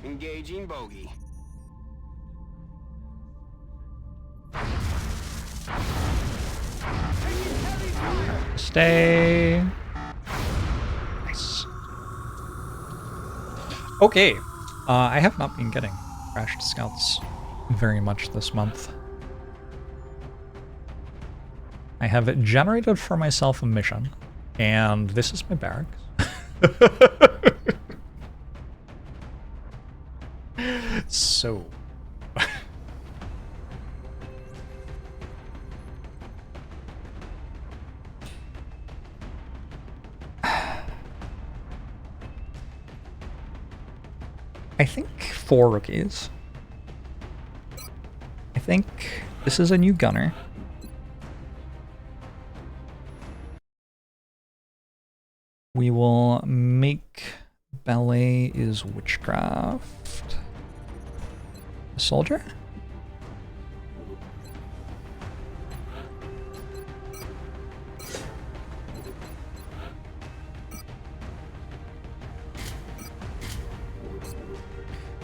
Engaging bogey. Stay. Nice. Okay. I have not been getting crashed scouts very much this month. I have generated for myself a mission, and this is my barracks. So... I think 4 rookies. I think this is a new gunner. We will make ballet is witchcraft. A soldier?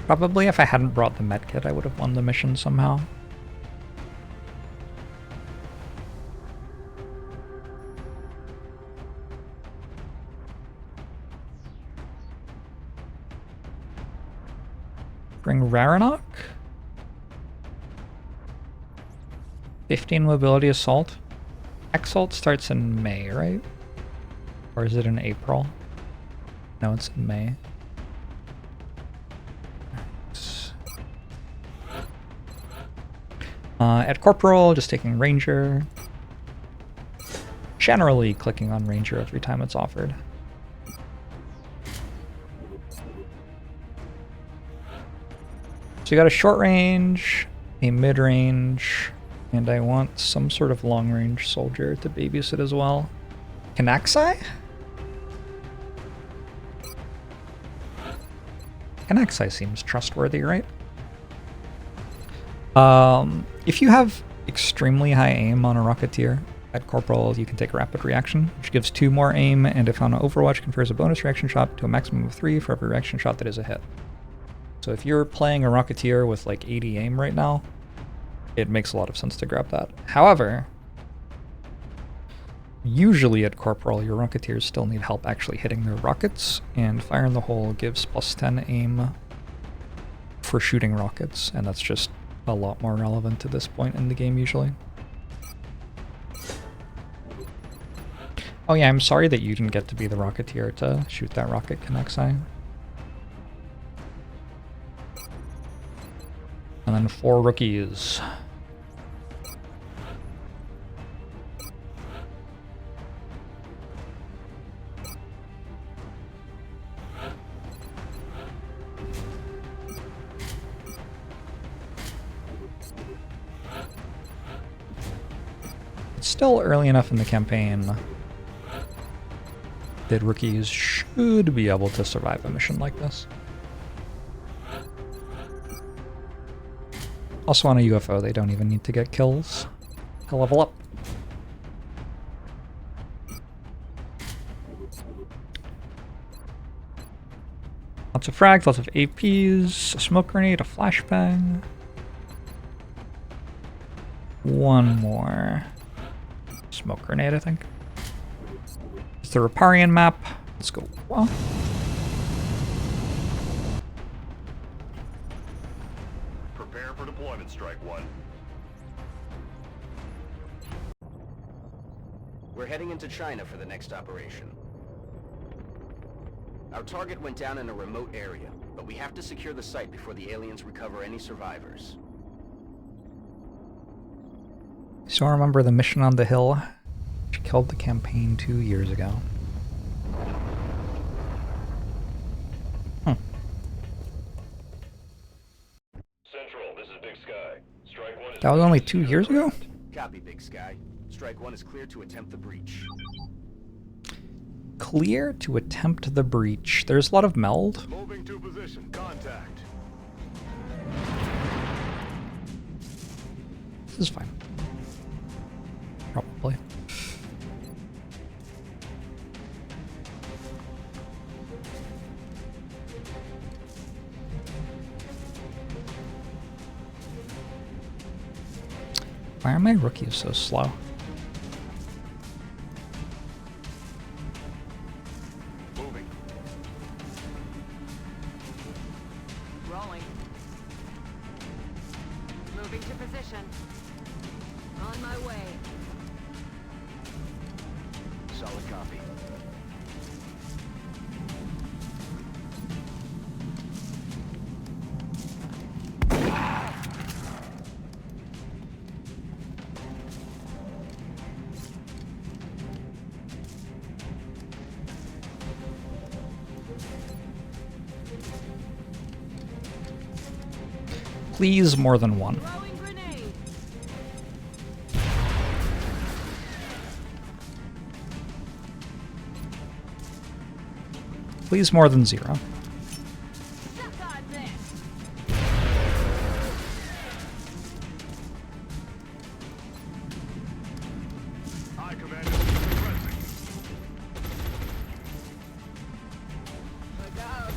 Probably if I hadn't brought the medkit, I would have won the mission somehow. Bring Raranok. 15 mobility assault. Exalt starts in May, right? Or is it in April? No, it's in May. At Corporal, just taking Ranger. Generally clicking on Ranger every time it's offered. So you got a short range, a mid range, and I want some sort of long range soldier to babysit as well. Kanaxai? Kanaxai seems trustworthy, right? If you have extremely high aim on a Rocketeer, at Corporal you can take a rapid reaction, which gives 2 more aim, and if on Overwatch confers a bonus reaction shot to a maximum of 3 for every reaction shot that is a hit. So if you're playing a Rocketeer with like 80 aim right now, it makes a lot of sense to grab that. However, usually at Corporal your Rocketeers still need help actually hitting their rockets, and Fire in the Hole gives +10 aim for shooting rockets, and that's just a lot more relevant to this point in the game usually. Oh yeah, I'm sorry that you didn't get to be the Rocketeer to shoot that rocket, Kanaxai. And then 4 rookies. It's still early enough in the campaign that rookies should be able to survive a mission like this. Also on a UFO, they don't even need to get kills to level up. Lots of frags, lots of APs, a smoke grenade, a flashbang. One more smoke grenade, I think. It's the Riparian map. Let's go. Well, prepare for deployment, Strike One. We're heading into China for the next operation. Our target went down in a remote area, but we have to secure the site before the aliens recover any survivors. so I remember the mission on the hill, which killed the campaign 2 years ago. Central, this is Big Sky. Strike One is... That was only 2 years ago? Copy, Big Sky. Strike One is clear to attempt the breach. Clear to attempt the breach. There's a lot of meld. Moving to position. Contact. This is fine. Probably. Why are my rookies so slow? Moving. Rolling. Moving to position. On my way. Solid copy. Please, more than one. Throwing grenade. Please, more than 0. Suck on this. Hi, Commander. Pressing. Look out.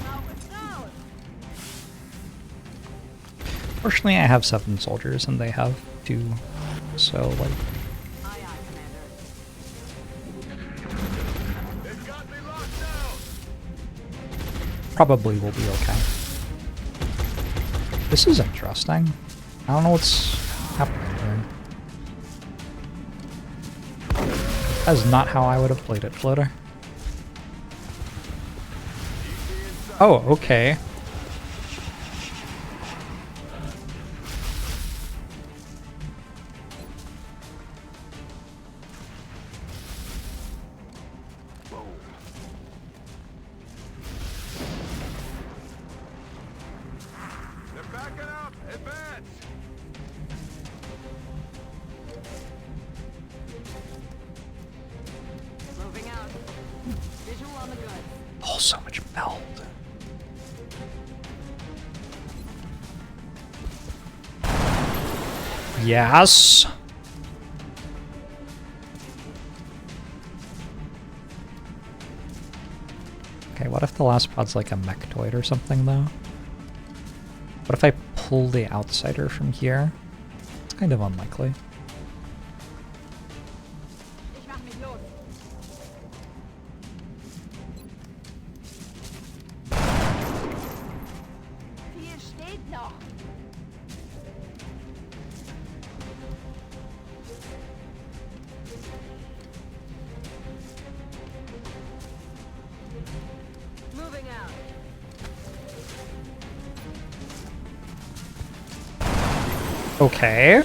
Now it's down. Fortunately, I have 7 soldiers and they have 2, so like Aye, aye, Commander. They've got me locked down. probably will be okay. This is interesting. I don't know what's happening here. That is not how I would have played it, Floater. Oh, okay. They're backing up. Advance. Moving out. Visual on the goods. Oh, so much meld. Yes. Okay, what if the last pod's like a mechtoid or something, though? What if I pull the outsider from here? It's kind of unlikely. Ich mach mich los. Viel steht noch. Moving out. Okay.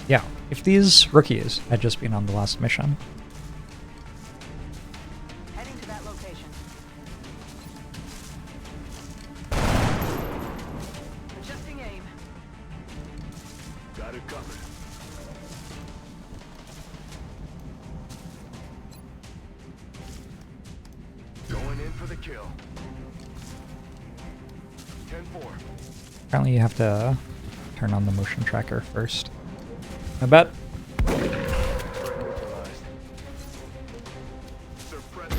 Yeah, if these rookies had just been on the last mission, Heading to that location. Adjusting aim. Got it covered. Going in for the kill. 10-4. apparently you have to turn on the motion tracker first. I bet. Neutralized. Suppressing.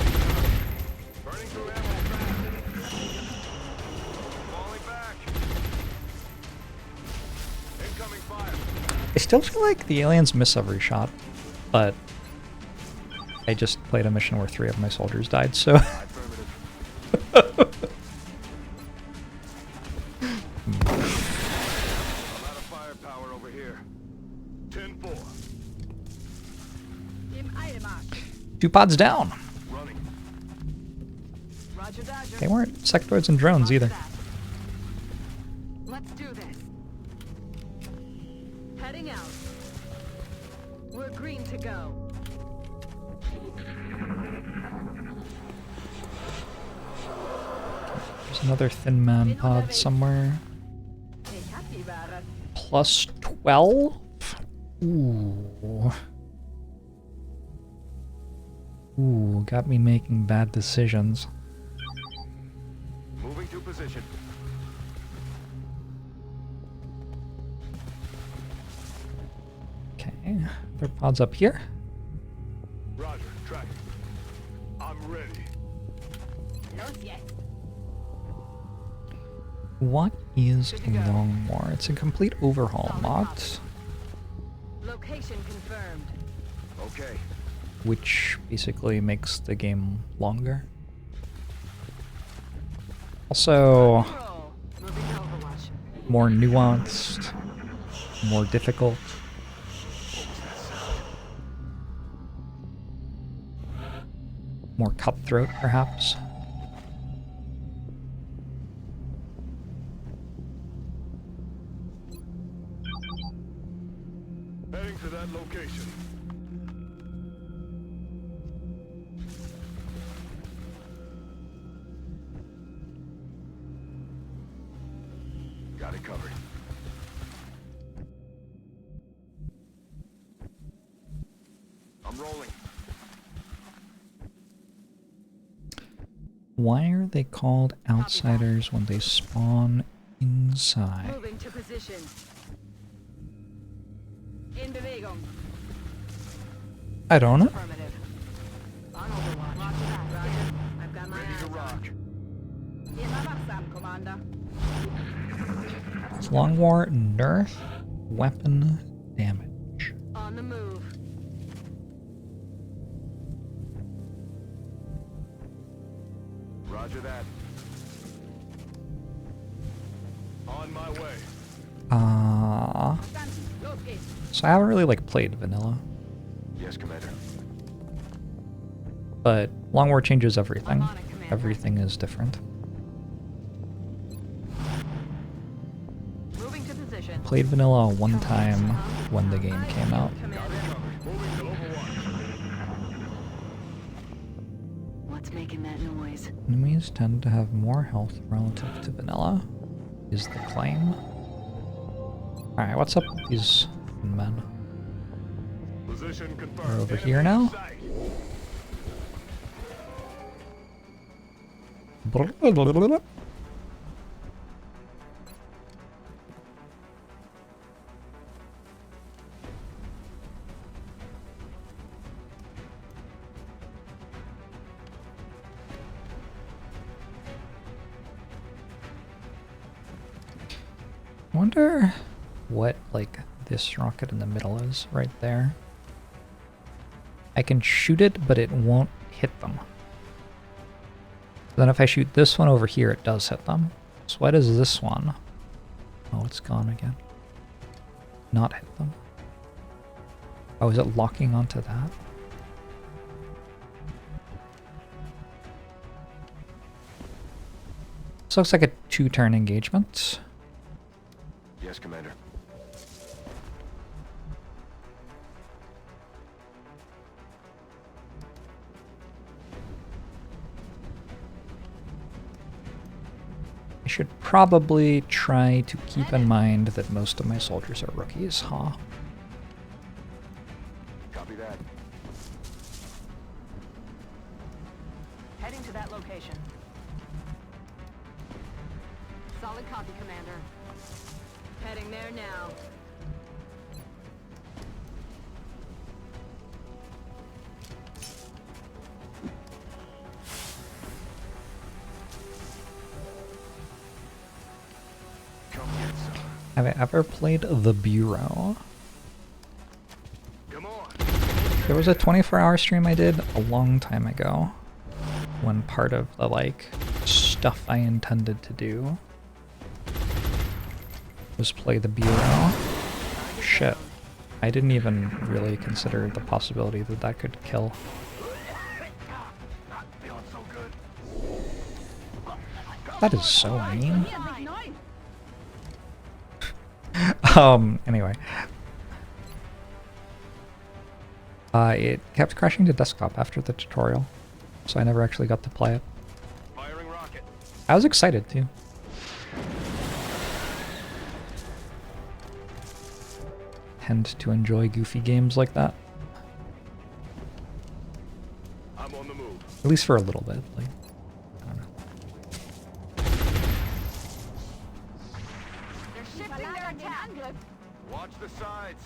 Burning through ammo fast. Falling back. Incoming fire. I still feel like the aliens miss every shot, but I just played a mission where 3 of my soldiers died, so Affirmative. I'm out of firepower over here. 10-4. Im Eilmarsch. 2 pods down. Running. Roger Dodger. They weren't sectoids and drones Roger either. that. Let's do this. Heading out. We're green to go. There's another thin man pod somewhere. Hey, happy Barracks. Plus 12? Ooh. Ooh, got me making bad decisions. Moving to position. Okay, their pods up here. Roger. Tracking. I'm ready. What is Longmore? It's a complete overhaul mod, Location confirmed. Okay. which basically makes the game longer. Also, Roll. Moving to Overwatch. more nuanced, more difficult. More cutthroat, perhaps. Heading to that location. Got it covered. I'm rolling. Why are they called outsiders when they spawn inside? Moving to position. In Bewegung. I don't know. Affirmative. On Overwatch. Roger that. Roger. I've got my Ready eyes to on. rock. In my backstab, Commander. It's Long War nerf weapon damage. On the move. Roger that. On my way. Los geht's. So I haven't really like played vanilla, Yes, Commander. but Long War changes everything. I'm on it, Commander. Everything is different. Moving to position. Played vanilla one time when the game came out. Commander. Moving to Overwatch. What's making that noise? Enemies tend to have more health relative to vanilla, is the claim. Alright, what's up with these men? Position confirmed. We're over Enemy here in now? sight. I wonder what, like, this rocket in the middle is right there. I can shoot it, but it won't hit them. Then if I shoot this one over here, it does hit them. So why does this one? Oh, it's gone again. Not hit them. Oh, is it locking onto that? This looks like a 2-turn engagement. Yes, Commander. I should probably try to keep in mind that most of my soldiers are rookies, huh? Copy that. Heading to that location. Solid copy, Commander. Heading there now. Come get some. Have I ever played The Bureau? Come on. There was a 24-hour stream I did a long time ago when part of the, like, stuff I intended to do was play The Bureau. Shit. I didn't even really consider the possibility that that could kill. Not feeling so good. That is so mean. Anyway. It kept crashing to desktop after the tutorial, so I never actually got to play it. Firing rocket. I was excited too. Tend to enjoy goofy games like that, I'm on the move. at least for a little bit. Like, I don't know. They're shifting their attack. Watch the sides.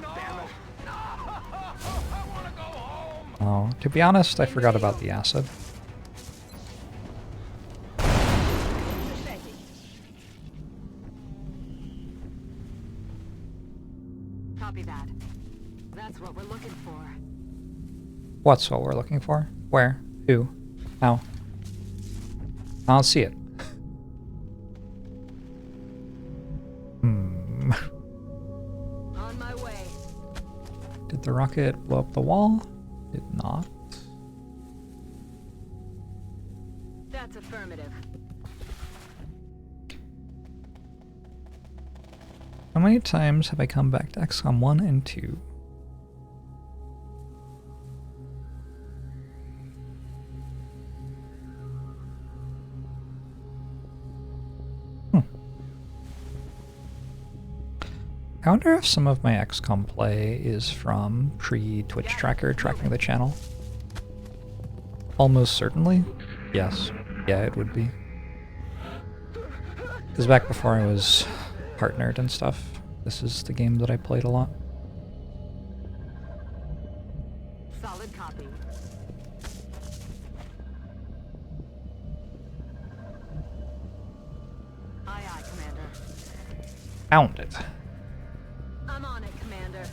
No! Oh, to be honest, I forgot about the acid. Copy that. That's what we're looking for. What's what we're looking for? Where? Who? How? I don't see it. On my way. Did the rocket blow up the wall? Did not. That's affirmative. How many times have I come back to XCOM 1 and 2? I wonder if some of my XCOM play is from pre-Twitch tracker tracking the channel. Almost certainly. Yes. Yeah, it would be. Because back before I was partnered and stuff, this is the game that I played a lot. Solid copy. Aye, aye, Commander. Found it. I'm on it, Commander.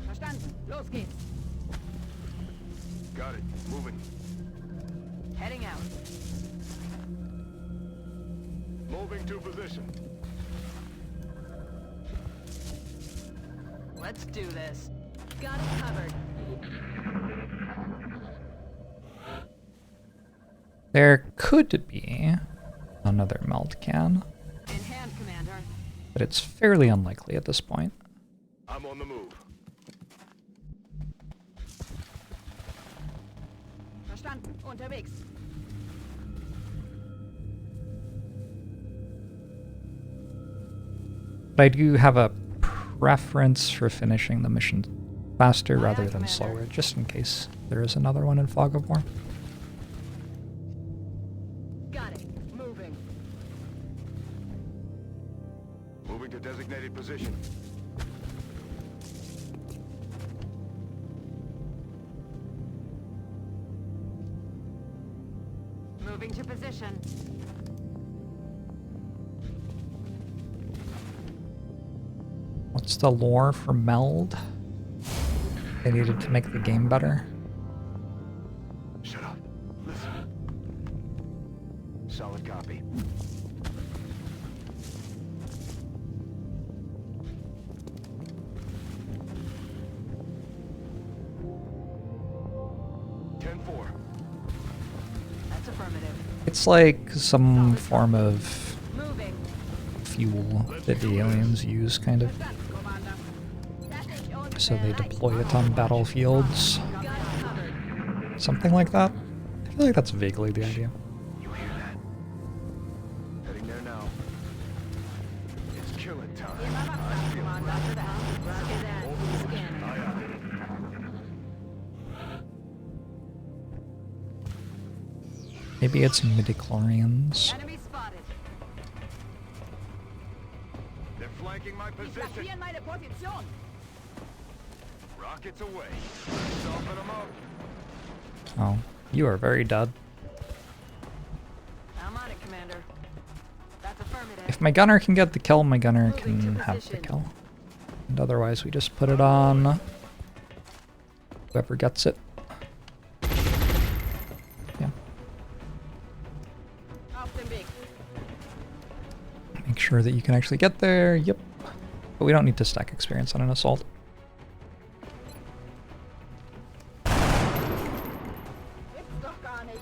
Verstanden. Los geht's. Got it. Moving. Heading out. Moving to position. Let's do this. Got it covered. There could be another meld can, In hand, Commander. but it's fairly unlikely at this point. I'm on the move. Verstanden. Unterwegs. But I do have a preference for finishing the mission faster rather than Commander. slower, just in case there is another one in Fog of War. Got it. Moving. Moving to designated position. Moving to position. What's the lore for meld? They needed to make the game better. Shut up. Listen. Solid copy. That's affirmative. It's like some form of Moving. fuel that the aliens use, kind of. So they deploy it on battlefields. Got it covered. Something like that. I feel like that's vaguely the idea. You hear that? Heading there now. It's killing time. I feel it. Roger that. Roger that. Hold the position. Scanning. Aye, aye. Maybe it's midichlorians. Enemy spotted. They're flanking my position. meine Position. Rockets away. Soften them up. Oh, you are very dead. I'm on it, Commander. That's affirmative. If my gunner can get the kill, my gunner can have the kill. And otherwise, we just put it on whoever gets it. Yeah. Auf dem Weg. Make sure that you can actually get there. Yep. But we don't need to stack experience on an assault. Gibt's doch gar nicht.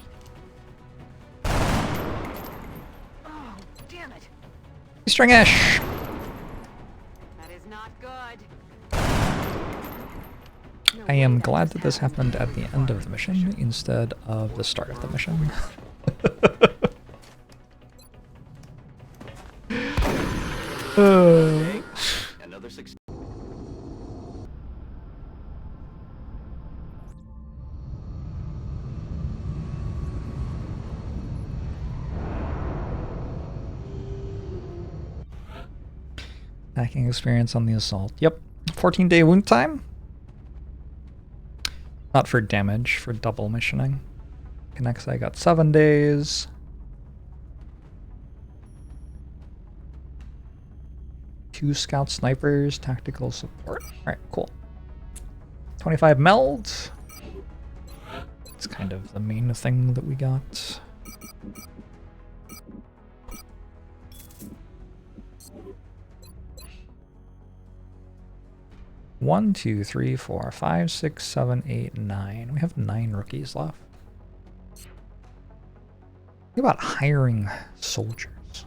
Oh, damn it. Stringish! That is not good. No I am way that glad just that this happened at the end of the mission instead of the start of the mission. Another 6. Hacking experience on the assault. Yep. 14-day wound time. Not for damage, for double missioning. Connects, I got 7 days. Two scout snipers, tactical support. Alright, cool. 25 meld. It's kind of the main thing that we got. One, two, three, four, 5, 6, 7, 8, 9. We have 9 rookies left. Think about hiring soldiers.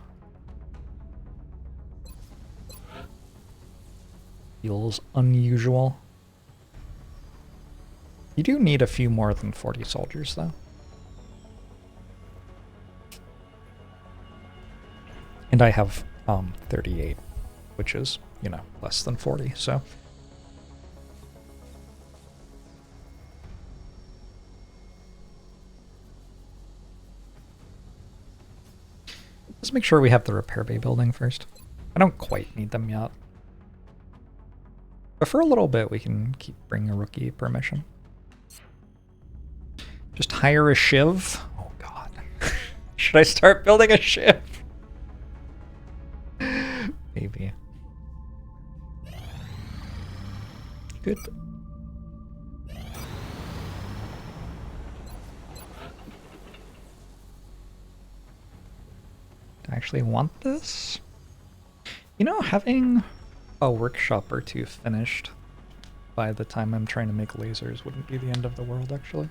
Feels unusual. You do need a few more than 40 soldiers, though. And I have 38, which is, you know, less than 40, so... Let's make sure we have the repair bay building first. I don't quite need them yet. But for a little bit, we can keep bringing a rookie per mission. Just hire a shiv. Oh god. Should I start building a shiv? Maybe. Good. Do I actually want this? You know, having a workshop or two finished by the time I'm trying to make lasers wouldn't be the end of the world, actually.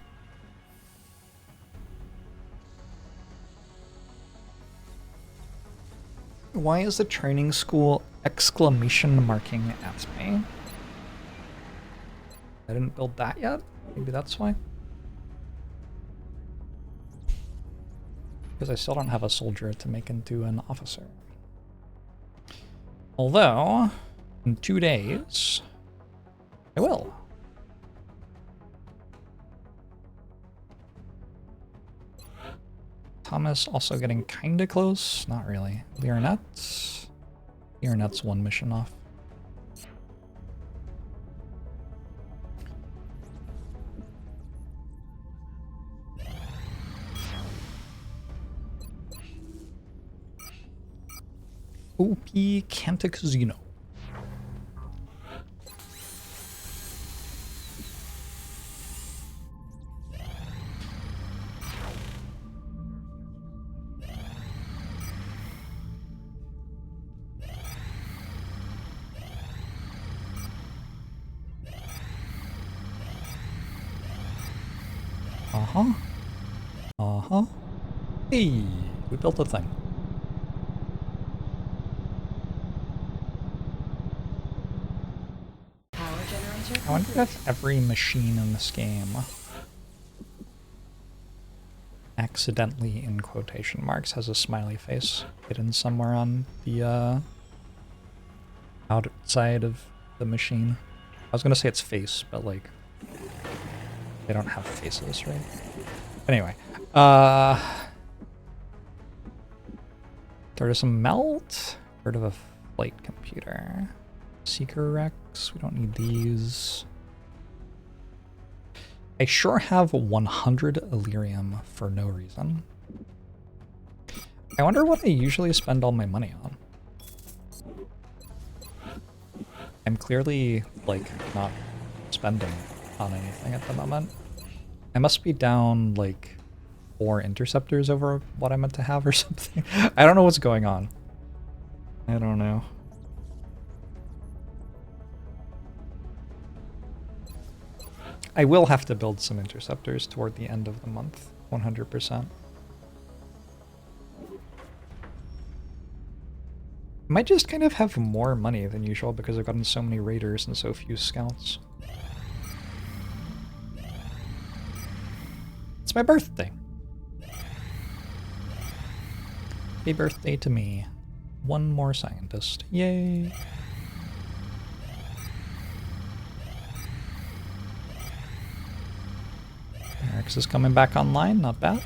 Why is the training school exclamation marking at me? I didn't build that yet? Maybe that's why? Because I still don't have a soldier to make into an officer. Although, in 2 days, I will. Thomas also getting kinda close. Not really. Leonet's 1 mission off. OP Canta Casino. Uh-huh. Uh-huh. Hey, we built a thing. I wonder if every machine in this game accidentally, in quotation marks, has a smiley face hidden somewhere on the outside of the machine. I was gonna say it's face, but like they don't have faces, right? Anyway, third of some melt, third of a flight computer. Seeker Rex, we don't need these. I sure have 100 Illyrium for no reason. I wonder what I usually spend all my money on. I'm clearly, like, not spending on anything at the moment. I must be down, like, 4 interceptors over what I meant to have or something. I don't know what's going on. I don't know. I will have to build some interceptors toward the end of the month, 100%. I might just kind of have more money than usual because I've gotten so many raiders and so few scouts. It's my birthday. Happy birthday to me. 1 more scientist. Yay! Barracks is coming back online, not bad.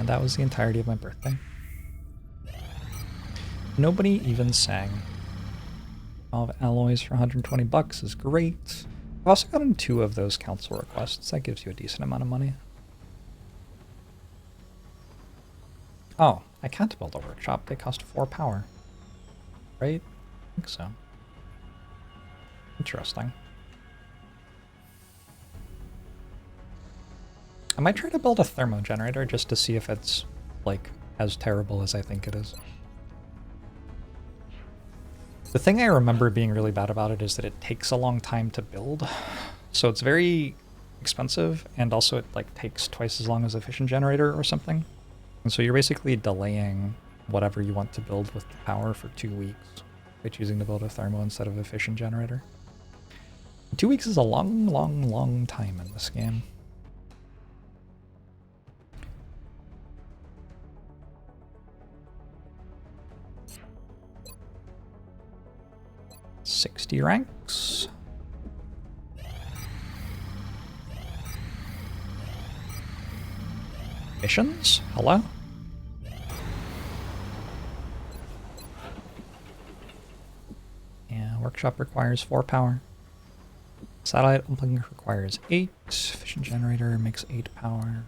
And that was the entirety of my birthday. Nobody even sang. 12 alloys for 120 bucks is great. I've also gotten 2 of those council requests. That gives you a decent amount of money. Oh, I can't build a workshop. They cost 4 power. Right? I think so. Interesting. I might try to build a thermo generator just to see if it's, like, as terrible as I think it is. The thing I remember being really bad about it is that it takes a long time to build. So it's very expensive, and also it, like, takes twice as long as a fission generator or something. And so you're basically delaying whatever you want to build with the power for 2 weeks by choosing to build a thermo instead of a fission generator. 2 weeks is a long, long, long time in this game. $60 ranks. Missions? Hello? Yeah, workshop requires 4 power. Satellite uplink requires 8. Fission generator makes 8 power.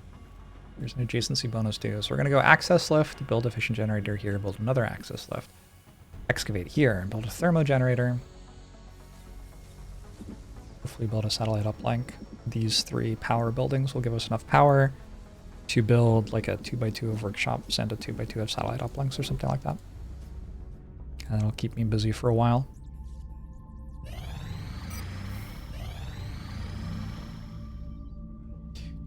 There's an adjacency bonus too. So we're going to go access lift, build a fission generator here, build another access lift. Excavate here and build a thermo generator. Hopefully build a satellite uplink. These 3 power buildings will give us enough power to build like a 2x2 of workshops and a 2x2 of satellite uplinks or something like that. And that'll keep me busy for a while.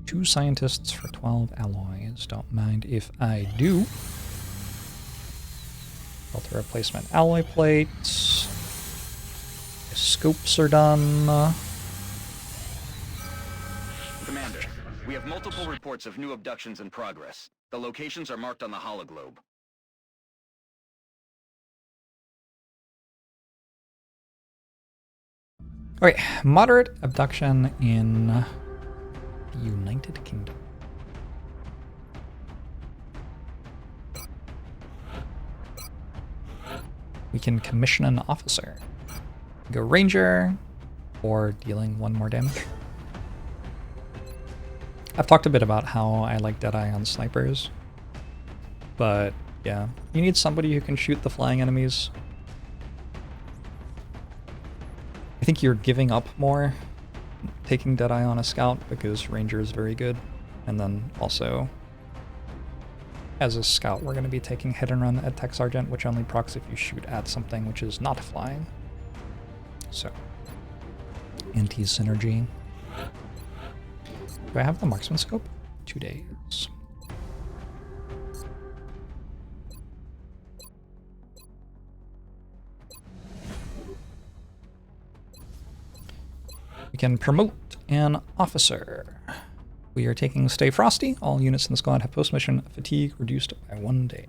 Two scientists for 12 alloys. Don't mind if I do. Built a replacement alloy plates. Scopes are done. Commander, we have multiple reports of new abductions in progress. The locations are marked on the hologlobe. Okay, moderate abduction in the United Kingdom. We can commission an officer. Go ranger, or dealing 1 more damage. I've talked a bit about how I like Deadeye on snipers, but yeah, you need somebody who can shoot the flying enemies. I think you're giving up more taking Deadeye on a scout because ranger is very good, and then also as a scout we're going to be taking hit and run at tech sergeant, which only procs if you shoot at something which is not flying. So, anti-synergy. Do I have the marksman scope? 2 days. We can promote an officer. We are taking Stay Frosty. All units in the squad have post-mission fatigue reduced by 1 day.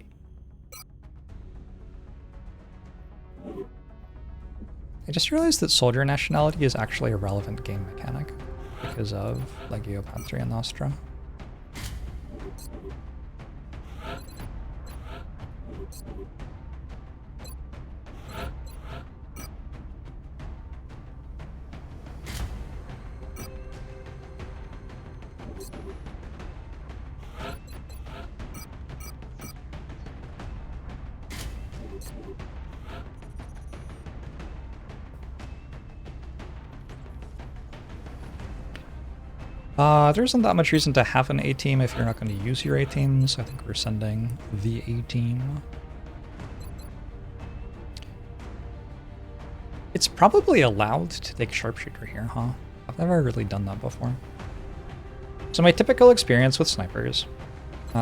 I just realized that soldier nationality is actually a relevant game mechanic because of Legio Patria Nostra. There isn't that much reason to have an A-team if you're not going to use your A-teams. I think we're sending the A-team. It's probably allowed to take sharpshooter here, huh? I've never really done that before. So my typical experience with snipers,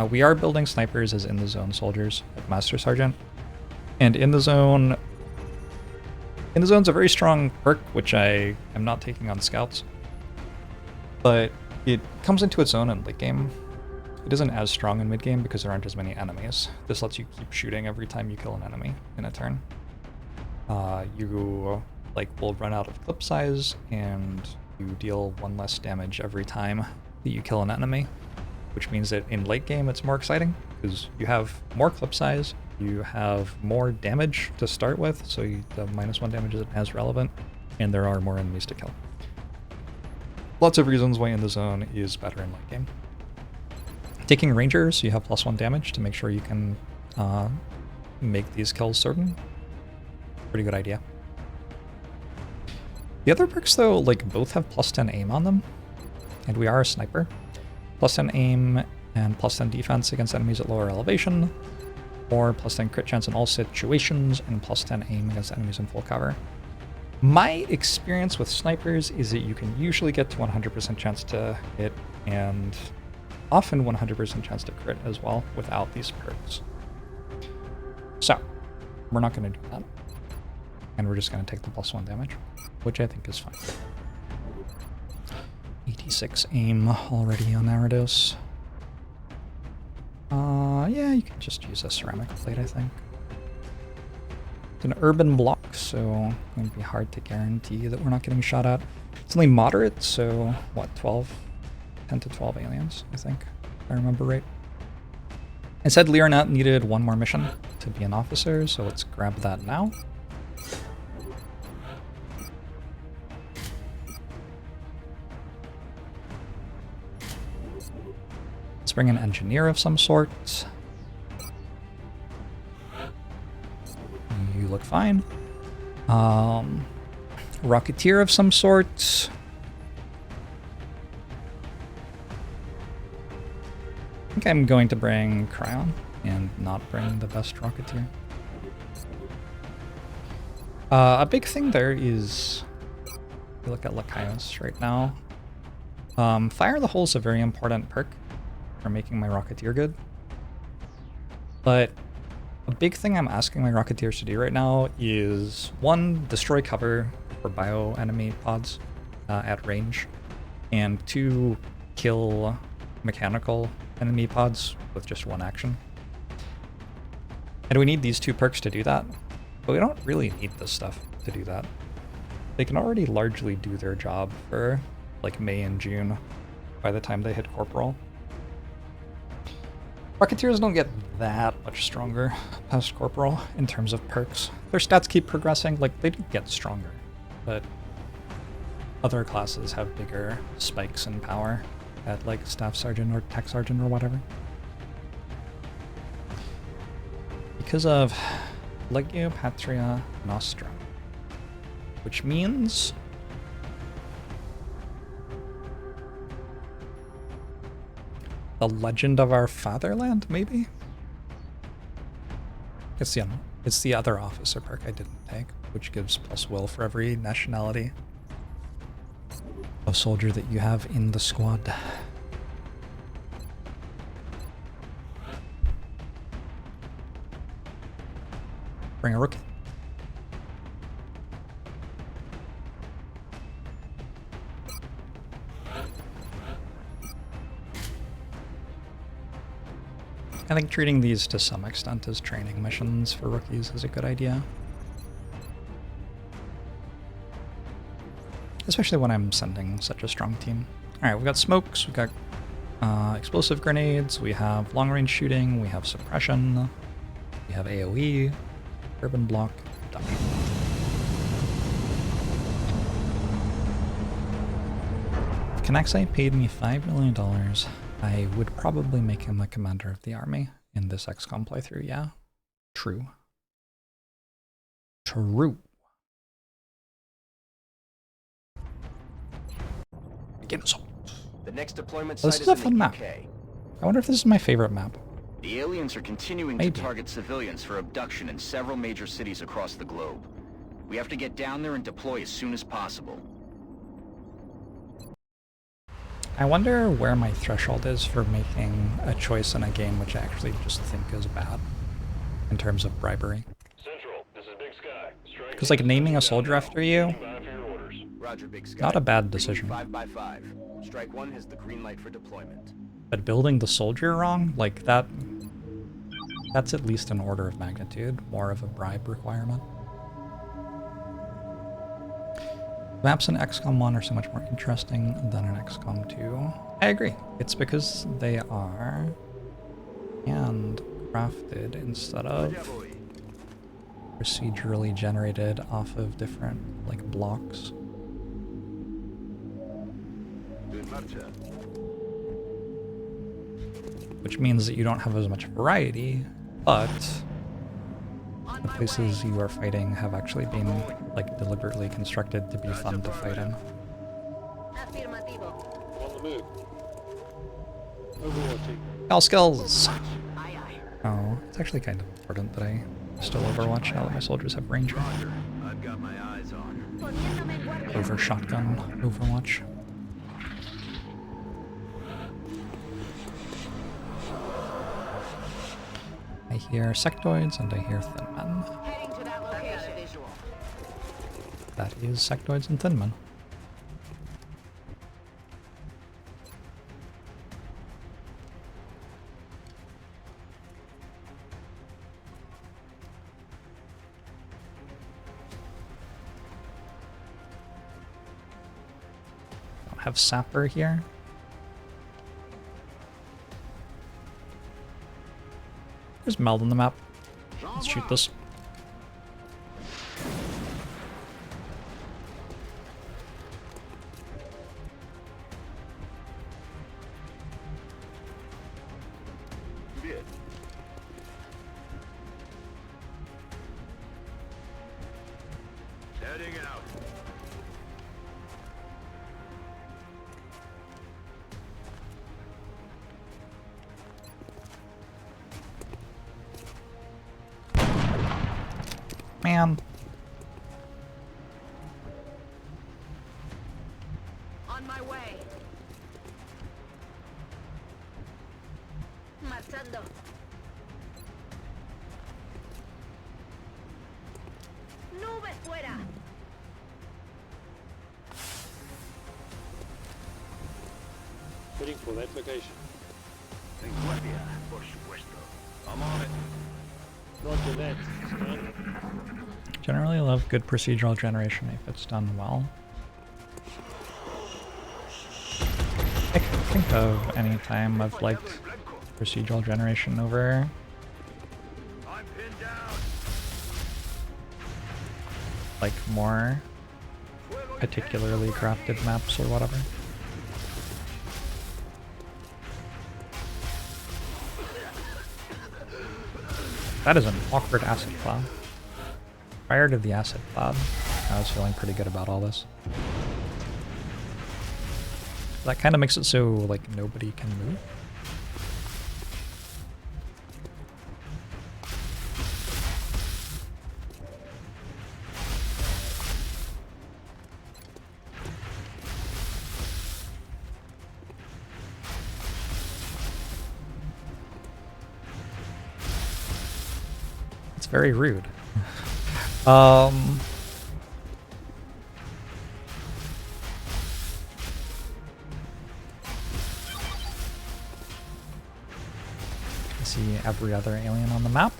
we are building snipers as in-the-zone soldiers, like Master Sergeant. And in-the-zone's a very strong perk, which I am not taking on scouts. But it comes into its own in late game. It isn't as strong in mid game because there aren't as many enemies. This lets you keep shooting every time you kill an enemy in a turn. You will run out of clip size and you deal 1 less damage every time that you kill an enemy. which means that in late game it's more exciting because you have more clip size, you have more damage to start with, so the -1 damage isn't as relevant, and there are more enemies to kill. Lots of reasons why In the Zone is better in late game. Taking Rangers, you have +1 damage to make sure you can make these kills certain. Pretty good idea. The other perks though, like both have +10 aim on them, and we are a sniper. +10 aim and +10 defense against enemies at lower elevation, or +10 crit chance in all situations, and +10 aim against enemies in full cover. My experience with snipers is that you can usually get to 100% chance to hit, and often 100% chance to crit as well without these perks. So, we're not going to do that. And we're just going to take the +1 damage, which I think is fine. 86 aim already on Arados. Yeah, you can just use a ceramic plate, I think. It's an urban block, so it's going to be hard to guarantee that we're not getting shot at. It's only moderate, so what, 10 to 12 aliens, I think, if I remember right. I said Leonat needed one more mission to be an officer, so let's grab that now. Let's bring an engineer of some sort. You look fine. Rocketeer of some sort. I think I'm going to bring Cryon and not bring the best Rocketeer. A big thing there is, if you look at Lakaios right now, Fire the Hole is a very important perk for making my Rocketeer good. But a big thing I'm asking my Rocketeers to do right now is, 1, destroy cover for bio enemy pods at range, and 2, kill mechanical enemy pods with just 1 action. And we need these 2 perks to do that, but we don't really need this stuff to do that. They can already largely do their job for like May and June by the time they hit Corporal. Rocketeers don't get that much stronger past Corporal in terms of perks. Their stats keep progressing, like they do get stronger, but other classes have bigger spikes in power at like Staff Sergeant or Tech Sergeant or whatever. Because of Legio Patria Nostra, which means the Legend of Our Fatherland, maybe? It's the other officer perk I didn't take, which gives +will for every nationality of soldier that you have in the squad. Bring a rookie. I think treating these to some extent as training missions for rookies is a good idea. Especially when I'm sending such a strong team. Alright, we've got smokes, we've got explosive grenades, we have long-range shooting, we have suppression, we have AoE, urban block, abduction. If Kanaxai paid me $5 million, I would probably make him a commander of the army in this XCOM playthrough, yeah? True. True. Begin assault. The next deployment This site is a in fun the map. UK. I wonder if this is my favorite map. The aliens are continuing Maybe. to target civilians for abduction in several major cities across the globe. We have to get down there and deploy as soon as possible. I wonder where my threshold is for making a choice in a game which I actually just think is bad in terms of bribery. Central, this is Big Sky. Because like naming a soldier after you, Roger, Big Sky. not a bad Bring me decision. 5x5. Strike 1 has the green light for deployment. But building the soldier wrong, like that's at least an order of magnitude more of a bribe requirement. Maps in XCOM 1 are so much more interesting than in XCOM 2. I agree. It's because they are handcrafted instead of procedurally generated off of different, like, blocks. Which means that you don't have as much variety, but the places you are fighting have actually been, like, deliberately constructed to be fun to fight in. Afirmativo. On the move. Overwatching. All skills! Aye, aye. Oh, it's actually kind of important that I still Overwatch now that my soldiers have Ranger. I've got my eyes on. Poniéndome en guardia. Over Shotgun Overwatch. I hear sectoids and I hear thin men. Heading to that location. Visual. That is sectoids and thin men. Don't have Sapper here. There's Meld on the map. Let's shoot this. Bien. Heading out. Man. On my way. Marchando. Nube fuera. Heading for that location. En guardia, por supuesto. I'm on it. Roger that. Scan. Generally love good procedural generation if it's done well. I can't think of any time I've liked procedural generation over I'm pinned down. like more particularly crafted maps or whatever. That is an awkward acid cloud. Prior to the acid cloud, I was feeling pretty good about all this. That kind of makes it so, like, nobody can move. It's very rude. I see every other alien on the map.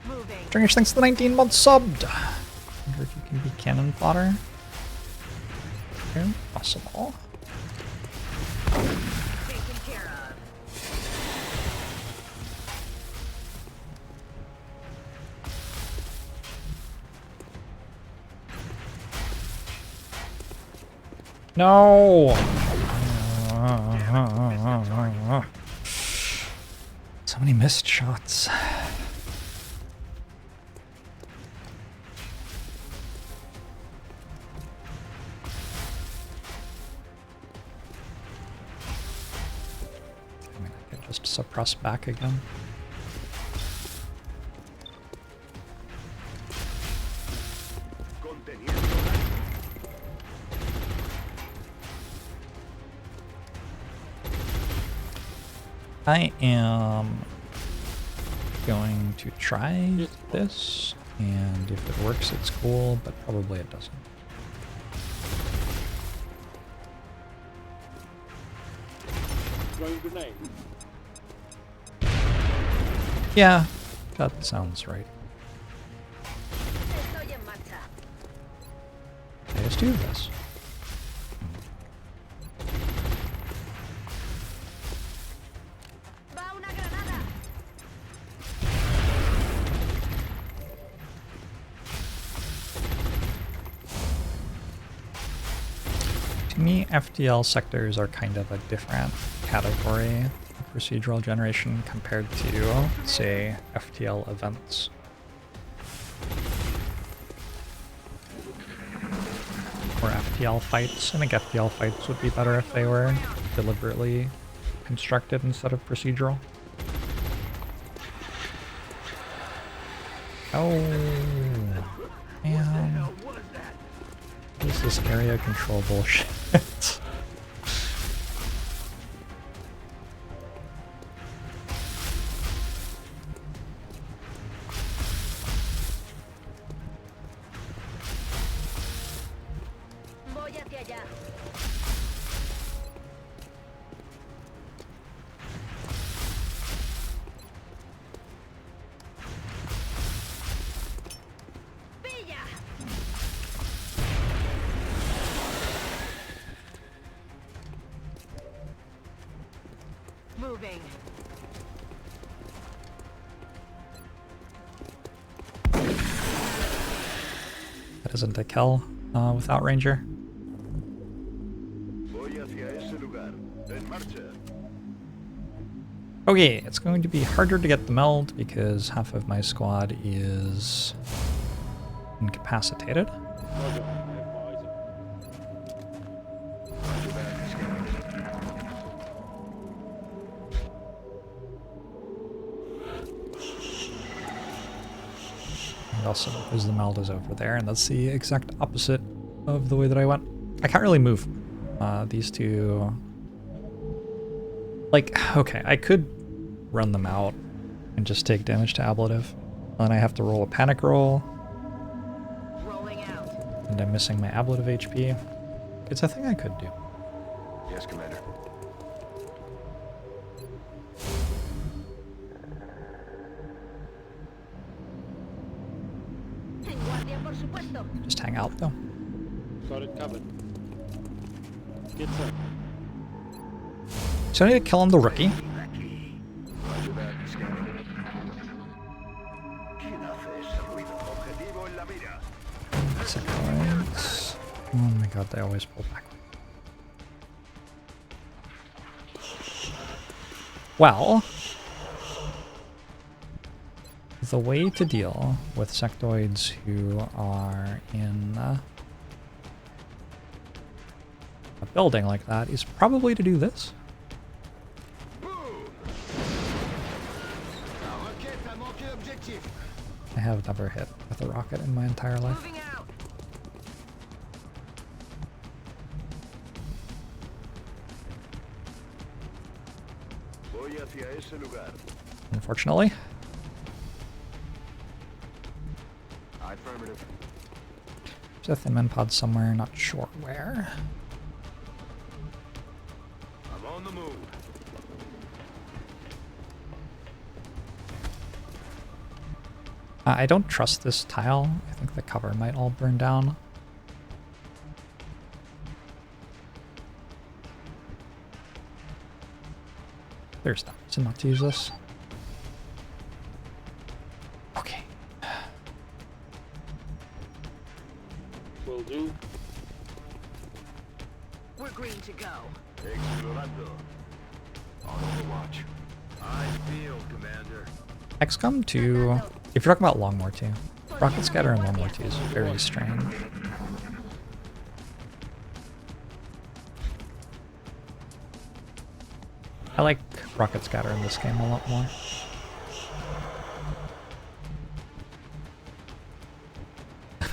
Moving. Stringish, thanks to the 19 months subbed. Wonder if you can be cannon fodder. Impossible. Taken care of. No! So many missed shots. I mean, I could just suppress back again. I am going to try this, and if it works, it's cool, but probably it doesn't. throwing grenade. Yeah, that sounds right. Estoy en marcha. Let's do this. Va una granada. To me, FTL sectors are kind of a different category of procedural generation compared to, say, FTL events. Or FTL fights. I think FTL fights would be better if they were deliberately constructed instead of procedural. Oh, man. What is this area control bullshit? Voy hacia allá. ¡Pilla! Moving. That isn't a kill without Ranger. Voy hacia ese lugar. En marcha. Okay, it's going to be harder to get the meld because half of my squad is incapacitated. Roger. I have my eyes on. Roger that. Scanning. And also, because the meld is over there, and that's the exact opposite of the way that I went. I can't really move. These two... Like, okay, I could run them out and just take damage to ablative. Then I have to roll a panic roll, Rolling out. and I'm missing my ablative HP. It's a thing I could do. Yes, Commander. En guardia, por supuesto. Just hang out, though. Got it covered. Get some. So I need to kill on the rookie. Roger that. Scanning. ¿Quién hace ese ruido? Objetivo en la mira. Seconds. Oh my god, they always pull back. Well, the way to deal with sectoids who are in a building like that is probably to do this. I have never hit with a rocket in my entire life. Moving out. Voy hacia ese lugar. Unfortunately. Affirmative. There's a thin man pod somewhere, not sure where. I'm on the move. I don't trust this tile. I think the cover might all burn down. There's no reason not to use this. Okay. Will do. We're green to go. Explorando. On overwatch. I feel, Commander. XCOM 2, if you're talking about Longmore 2, Rocket Scatter and Longmore 2 is very strange. I like Rocket Scatter in this game a lot more.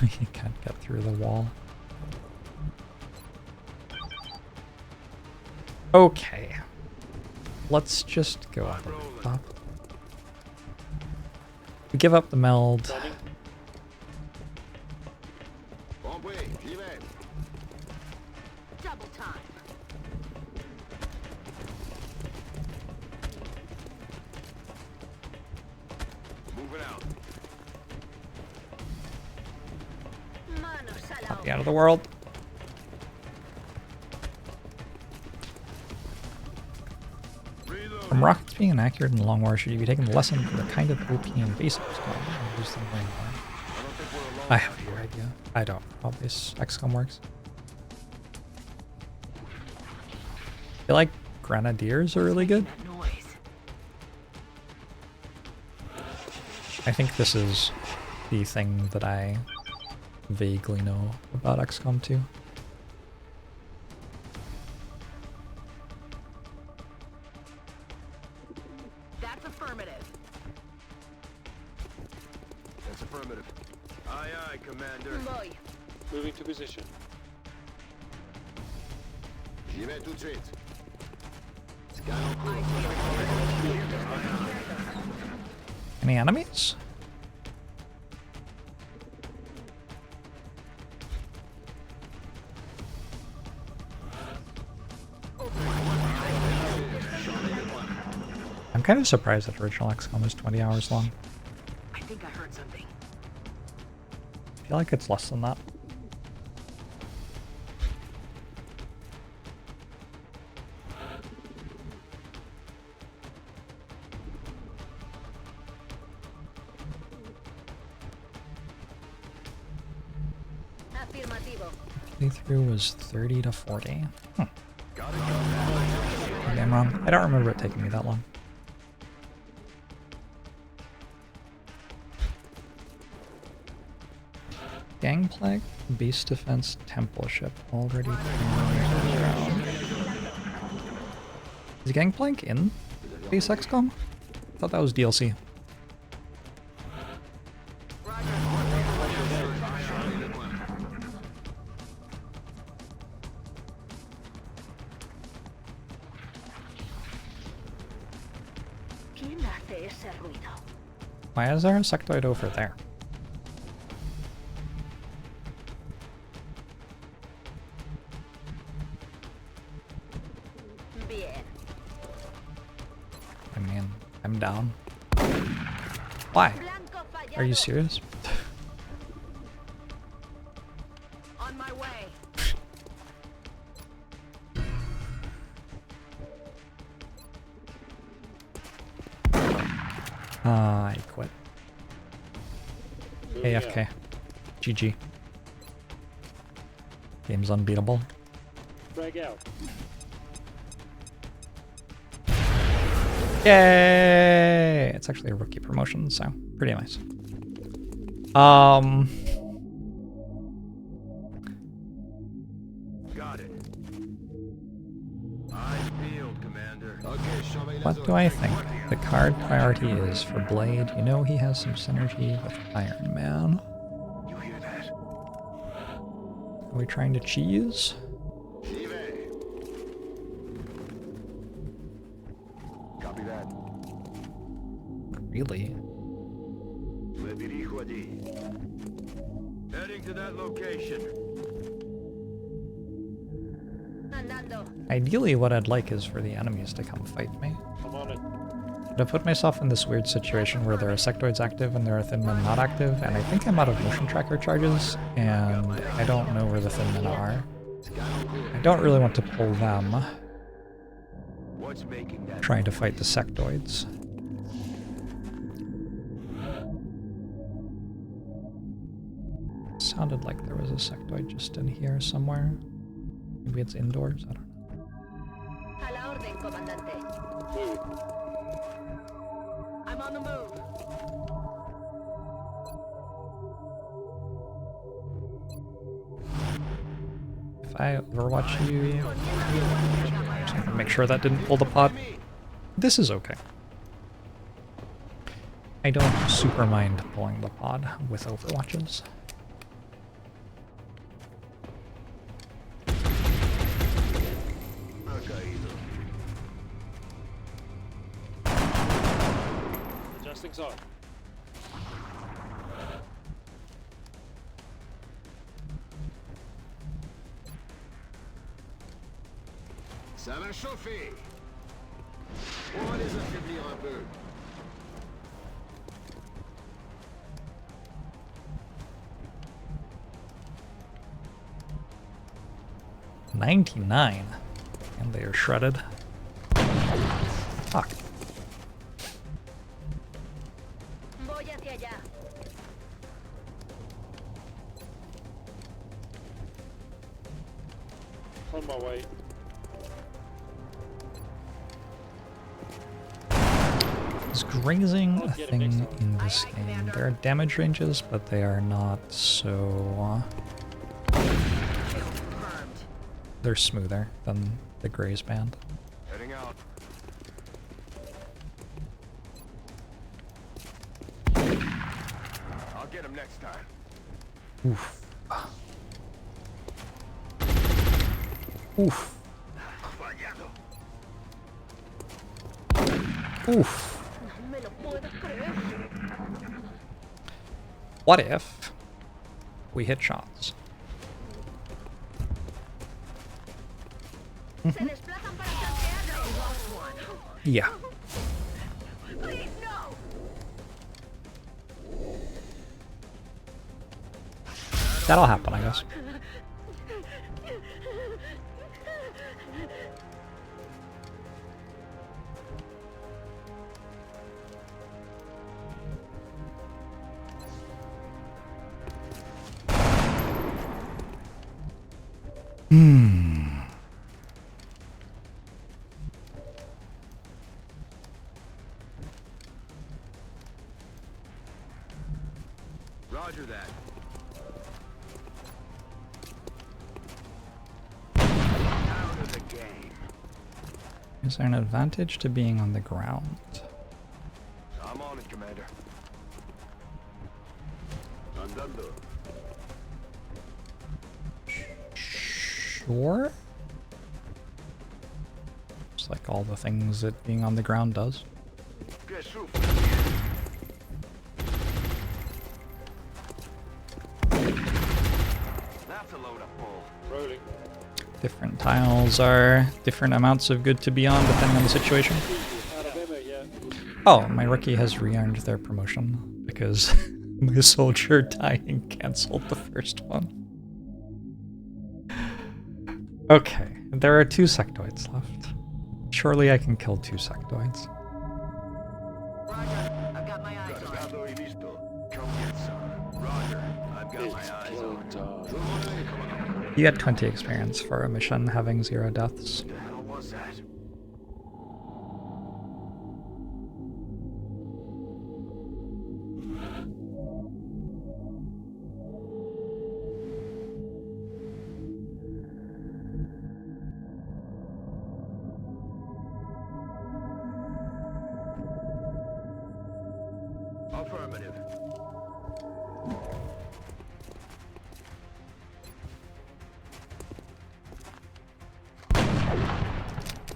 You can't get through the wall. Okay. Let's just go up at the top. We give up the meld. Running. Bon way, Live. Double time. Moving out. Manos a la Not the obra. end of the world. Reload. From rockets being inaccurate in the long war, should you be taking the lesson from the kind of OP and basic XCOM? Use them very well. I don't think we're alone. I have no idea. I don't know how this XCOM works. I feel like Grenadiers are really good. That noise. I think this is the thing that I vaguely know about XCOM 2. That's affirmative. That's affirmative. Aye, aye, Commander. Voy. Moving to position. J'y vais tout de suite. Scan en I cours. Any enemies? I'm kind of surprised that original XCOM is 20 hours long. I think I heard something. I feel like it's less than that. Afirmativo. Playthrough was 30 to 40. Gotta go now. Maybe I'm wrong. I don't remember it taking me that long. Gangplank, base defense, temple ship. Already 10 meters around. Is Gangplank in base XCOM? I thought that was DLC. ¿Quién hace ese ruido? Why is there a sectoid over there? Bien. I mean, I'm down. Why? Blanco fallado. Are you serious? On my way. I quit. Moving out. AFK. GG. Game's unbeatable. Drag out. Yay! It's actually a rookie promotion, so pretty nice. Got it. Eyes peeled, Commander. Okay, show me What do I think the card priority is for Blade? You know he has some synergy with Iron Man. You hear that? Are we trying to cheese? J'y vais. Copy that. Really? Me dirijo allí. Heading to that location. Andando. Ideally, what I'd like is for the enemies to come fight me. I'm on it. But I put myself in this weird situation where there are sectoids active and there are thin men not active, and I think I'm out of motion tracker charges, and I don't know where the thin men are. I don't really want to pull them What's making that? trying to fight the sectoids. Sounded like there was a sectoid just in here somewhere. Maybe it's indoors, I don't know. A la orden, comandante. Move. I'm on the move. If I overwatch you, just have to make sure that didn't pull the pod. This is okay. I don't super mind pulling the pod with overwatches. Adjusting side. Ça va chauffer. On va les affaiblir un peu. 99. And they are shredded. Fuck. Voy hacia allá. On my way. Is grazing a I'll get it thing next time. in this Aye, aye, game? Commander. There are damage ranges, but they are not so... Kill confirmed. they're smoother than the graze band. Heading out. I'll get him next time. Oof. Oof. Oof. No me lo puedo creer. What if we hit shots? Se desplazan para tanquearlo. Lost one. Yeah. Please, no. That'll happen, I guess. Roger that. Out of the game. Is there an advantage to being on the ground? I'm on it, Commander. Andando. Sure. It's like all the things that being on the ground does. Que sufre. That's a load of bull. Rolling. Different tiles are different amounts of good to be on depending on the situation. Out of ammo, yeah. Oh, my rookie has re-earned their promotion because my soldier dying canceled the first one. Okay, there are 2 sectoids left. Surely I can kill 2 sectoids. Roger. I've got my eyes on it. Cargado y listo. Come get some. Roger. I've got my It's eyes killing on it. time. You get 20 experience for a mission having 0 deaths. What the hell was that? Affirmative.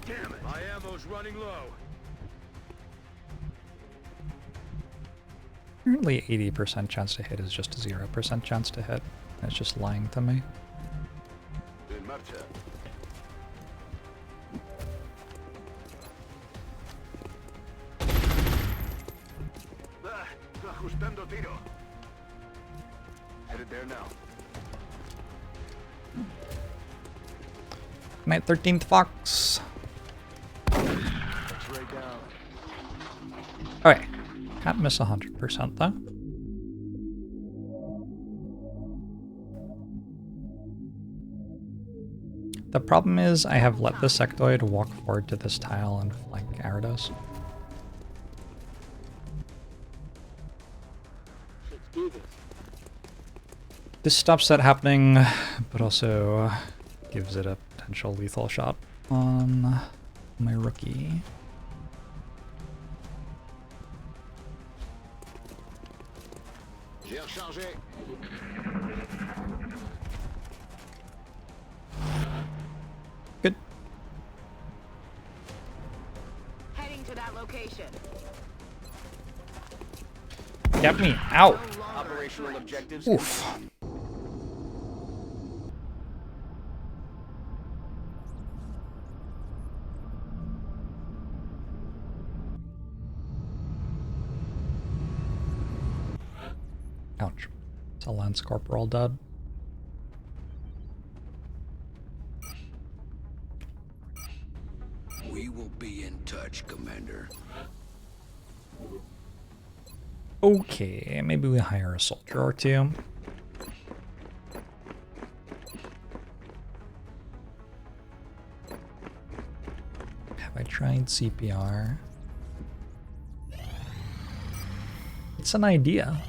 Damn it. My ammo's running low. Apparently 80% chance to hit is just a 0% chance to hit. It's just lying to me. En marcha. Ah, ajustando tiro. Headed there now. Night 13th Fox. X-ray down. Okay, can't miss 100% though. The problem is I have let the sectoid walk forward to this tile and flank Gyarados. Let's do this. This stops that happening, but also gives it a potential lethal shot on my rookie. J'ai rechargé. Good. Heading to that location. Get me out. Oh, Operational objectives. Oof. Ouch. It's a Lance Corporal dead. much, Commander. Okay, maybe we hire a soldier or two. Have I tried CPR? It's an idea.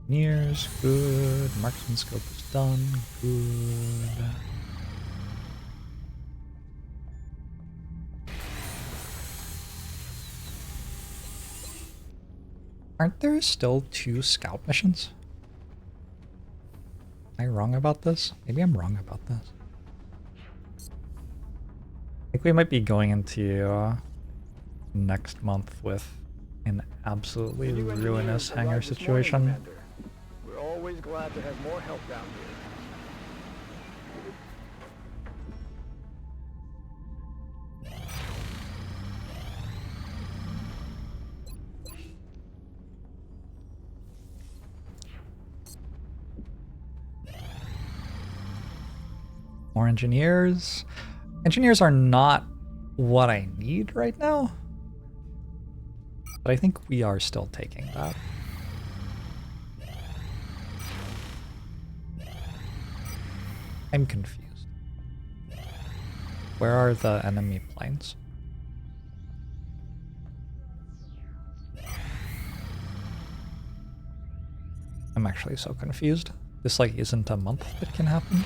Engineers, good. Marksman scope is done, good. Aren't there still 2 scout missions? Am I wrong about this? Maybe I'm wrong about this. I think we might be going into next month with an absolutely New ruinous engineers hangar arrived this morning, situation. Commander. We're always glad to have more help down here. More engineers. Engineers are not what I need right now, but I think we are still taking that. I'm confused. Where are the enemy planes? I'm actually so confused. This like isn't a month that can happen.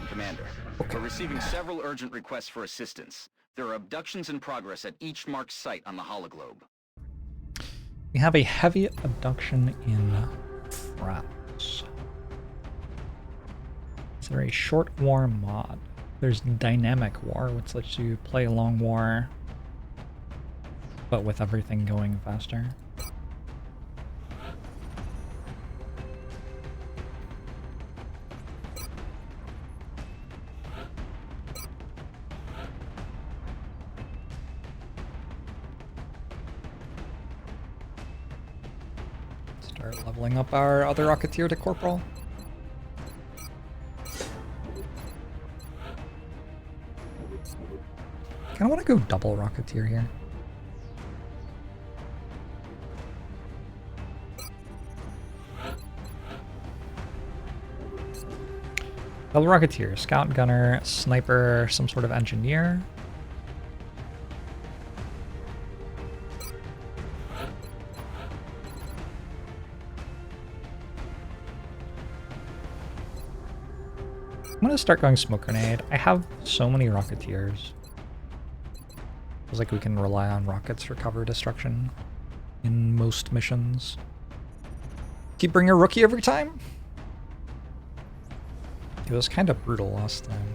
Commander, we're receiving several urgent requests for assistance. There are abductions in progress at each marked site on the hologlobe. We have a heavy abduction in France. Is there a short war mod? There's dynamic war, which lets you play a long war, but with everything going faster. Start leveling up our other Rocketeer to Corporal. I kind of want to go double Rocketeer here. Double Rocketeer, Scout Gunner, Sniper, some sort of Engineer. I'm gonna start going Smoke Grenade. I have so many Rocketeers. Feels like we can rely on rockets for cover destruction in most missions. Keep bringing a rookie every time? It was kind of brutal last time.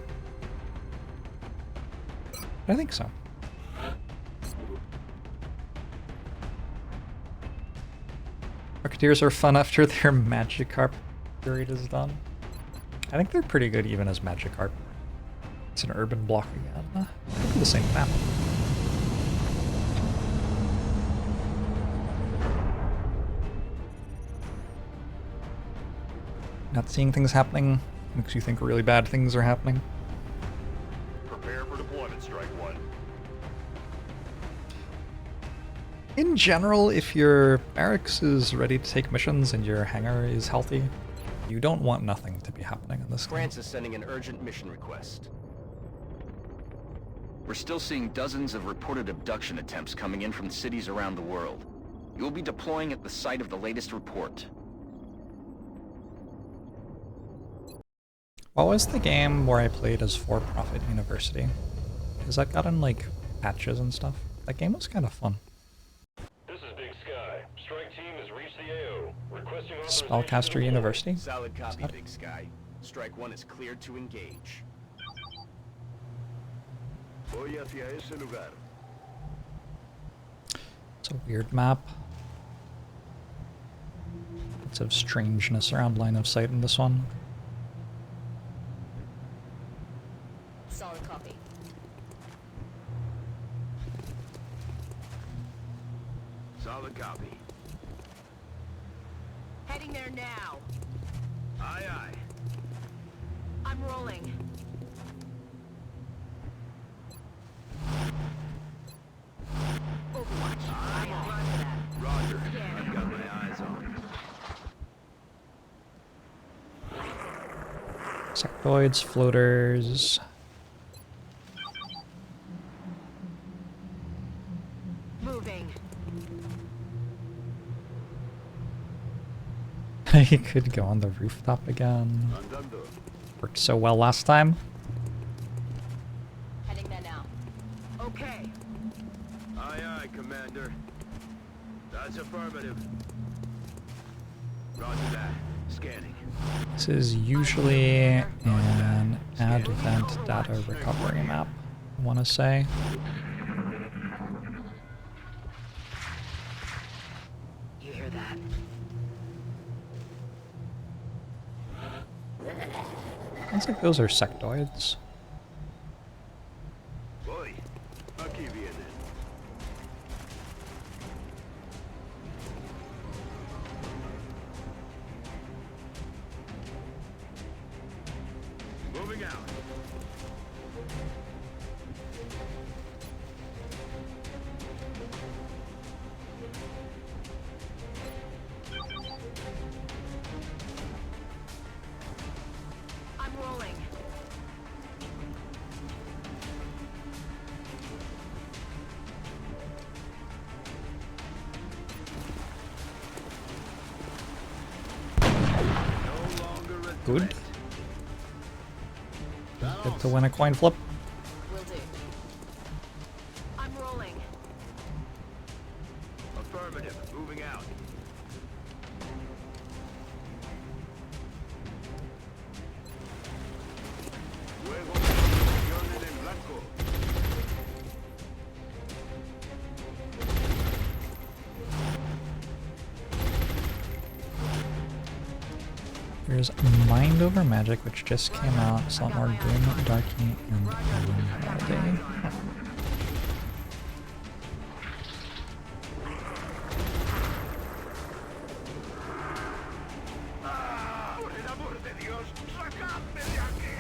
But I think so. Rocketeers are fun after their Magikarp period is done. I think they're pretty good even as Magikarp. It's an urban block again. The same map. Not seeing things happening makes you think really bad things are happening. Prepare for deployment, Strike One. In general, if your barracks is ready to take missions and your hangar is healthy, you don't want nothing to be happening in this game. France is sending an urgent mission request. We're still seeing dozens of reported abduction attempts coming in from cities around the world. You will be deploying at the site of the latest report. What was the game where I played as For-Profit University? Because that got in like patches and stuff. That game was kind of fun. This is Big Sky. Strike team has reached the AO. Requesting Spellcaster University? Solid copy, Big Sky. Strike One is cleared to engage. Voy hacia ese lugar. It's a weird map. Lots of strangeness around line of sight in this one. Solid copy. Solid copy. Heading there now. Aye, aye. I'm rolling. Overwatch. I am on to that. Roger. I've got my eyes on. Sectoids, floaters. Moving. He could go on the rooftop again. Andando. Worked so well last time. Heading there now. Okay. Aye, aye, Commander. That's affirmative. Roger that. Scanning. This is usually an advent data recovery map, I want to say. You hear that? Sounds like those are sectoids. Boy, I'll keep you in it. Moving out. I'm rolling. No longer a Good. threat. Get to win a coin flip. Will do. I'm rolling. Affirmative. Moving out. Fuego. Posiciones en blanco. There's Mind Over Magic, which just came out. It's a lot more grim, darky, and holiday. ¡Por el amor de Dios! ¡Sacadme de aquí!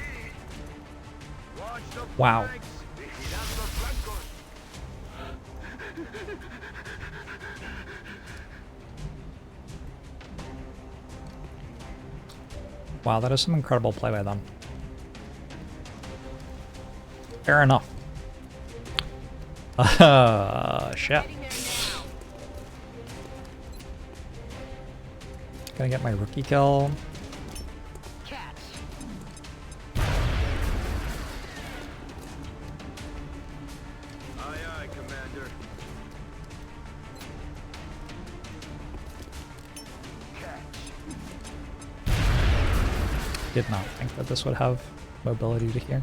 Watch the Wow. flanks. Vigilad los flancos. Wow, that is some incredible play by them. Fair enough. Shit. Heading there now. Gonna get my rookie kill. Catch. Aye, aye, Commander. Catch. Did not think that this would have mobility to here.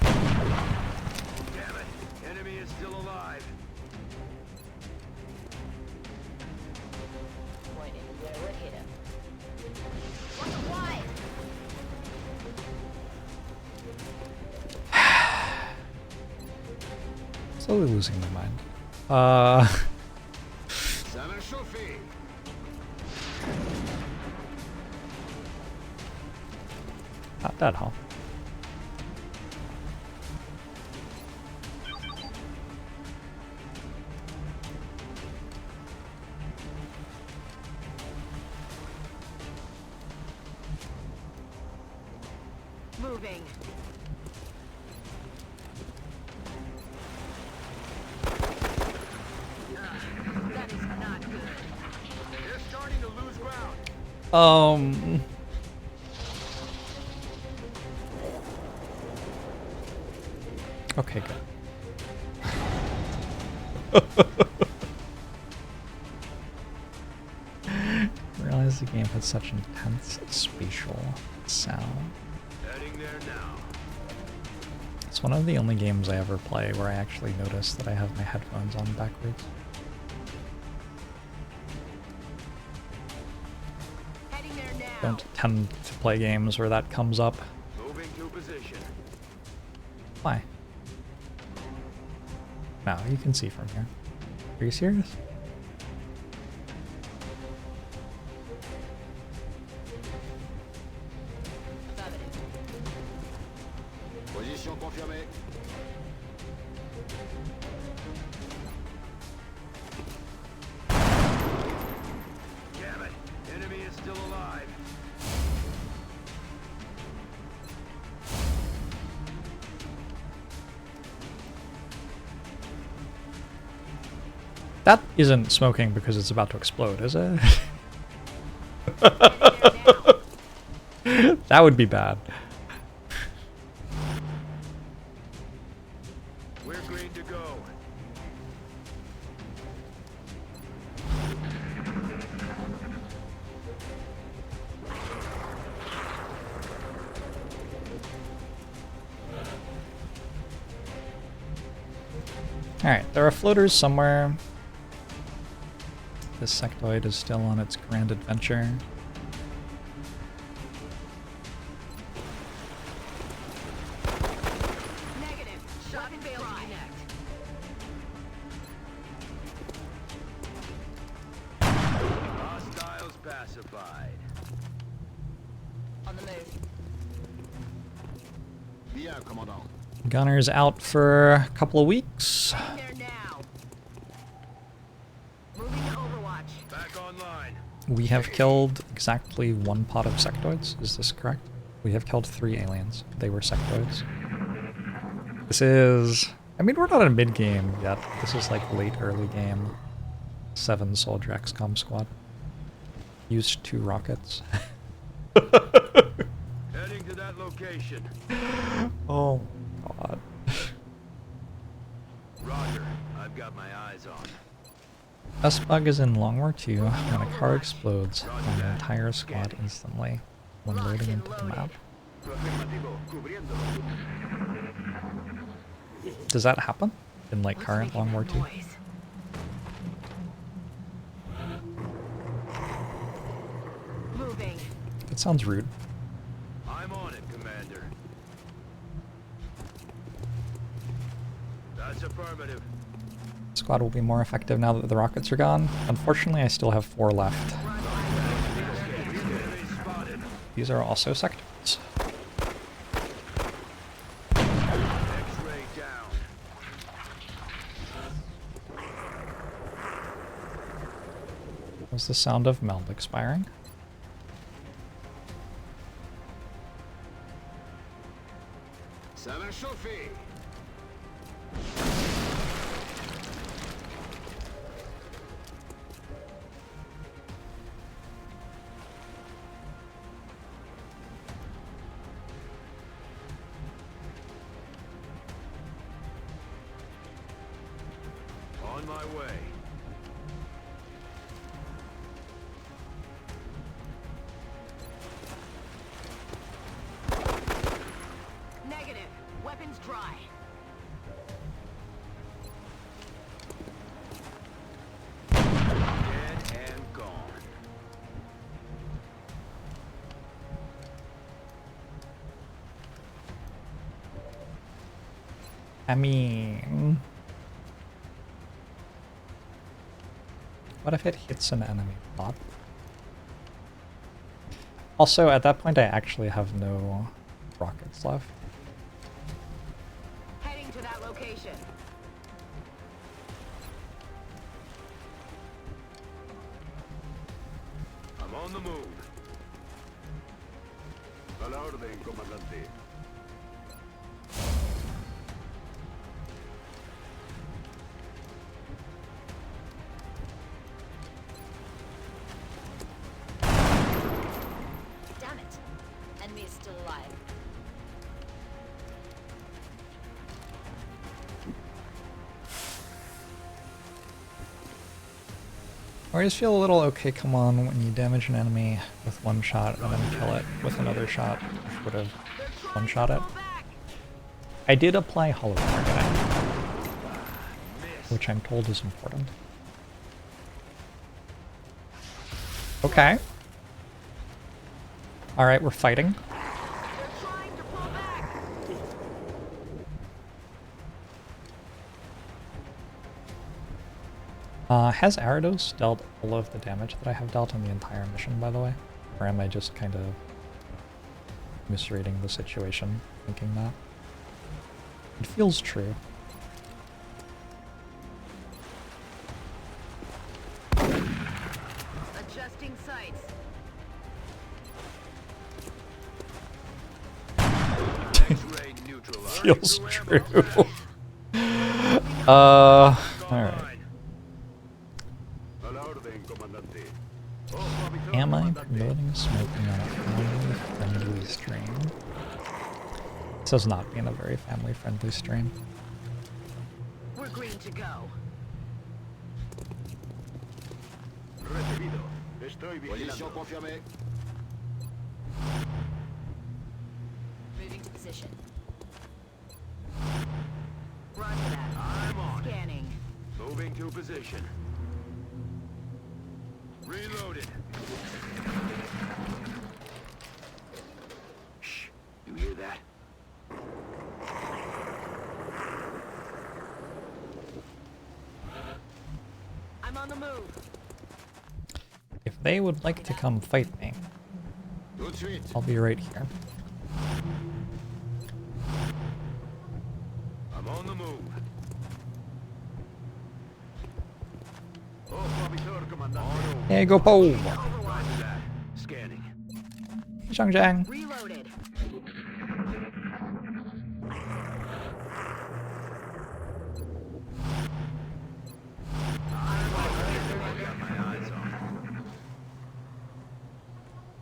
Damn it! Enemy is still alive. Pointing where we're hidden. What's wide? Slowly losing my mind. Seven Sophie. Not that huh? Moving. That is not good. They're starting to lose ground. Okay, good. I realized the game had such intense spatial sound. Heading there now. It's one of the only games I ever play where I actually notice that I have my headphones on backwards. Heading there now. Don't tend to play games where that comes up. Moving to position. Why? No, you can see from here. Are you serious? Position confirmée. Damn it! Enemy is still alive. That isn't smoking because it's about to explode, is it? That would be bad. We're green to go. Alright, there are floaters somewhere. This sectoid is still on its grand adventure. Negative. Shot failed to connect. Hostiles pacified. On the move. Bien, commandant. Gunner's out for a couple of weeks. In there now. Moving to Overwatch. Back online. We have killed exactly one pod of sectoids. Is this correct? We have killed 3 aliens. They were sectoids. This is... I mean, we're not in mid-game yet. This is like late early game. 7 soldier XCOM squad. Used 2 rockets. Heading to that location. Oh, God. Roger. I've got my eyes on. S-Bug is in Long War 2 when a car explodes on the entire squad instantly when loading into the map. Afirmativo. Cubriendo. Does that happen in like current Long War 2? Moving. It sounds rude. I'm on it, Commander. That's affirmative. Squad will be more effective now that the rockets are gone. Unfortunately, I still have 4 left. Enemy spotted. These are also sectors. X-ray down. Was the sound of meld expiring? Ça va chauffer. On my way. Negative. Weapons dry. Dead and gone. I mean... What if it hits an enemy bot? Also, at that point, I actually have no rockets left. Heading to that location. I'm on the move. A la orden, comandante. Damn it. Enemy is still alive. I always feel a little okay, come on, when you damage an enemy with 1 shot and then kill it with another shot, which would have one-shot it. I did apply hollow targeting, which I'm told is important. Okay. Alright, we're fighting. They're trying to pull back. Has Arados dealt all of the damage that I have dealt on the entire mission, by the way? Or am I just kind of misreading the situation, thinking that? It feels true. Adjusting sights. Feels true. Alright. Am I promoting smoking on a family-friendly stream? This does not mean a very family-friendly stream. We're green to go. Recibido. Estoy vigilando. Moving to position. Roger that. I'm on. Scanning. Moving to position. Reloaded. Shh. You hear that? I'm on the move. If they would like to come fight me, I'll be right here. I'm on the move. Hey, go Po! Roger that. Scanning. Zhang. Reloaded.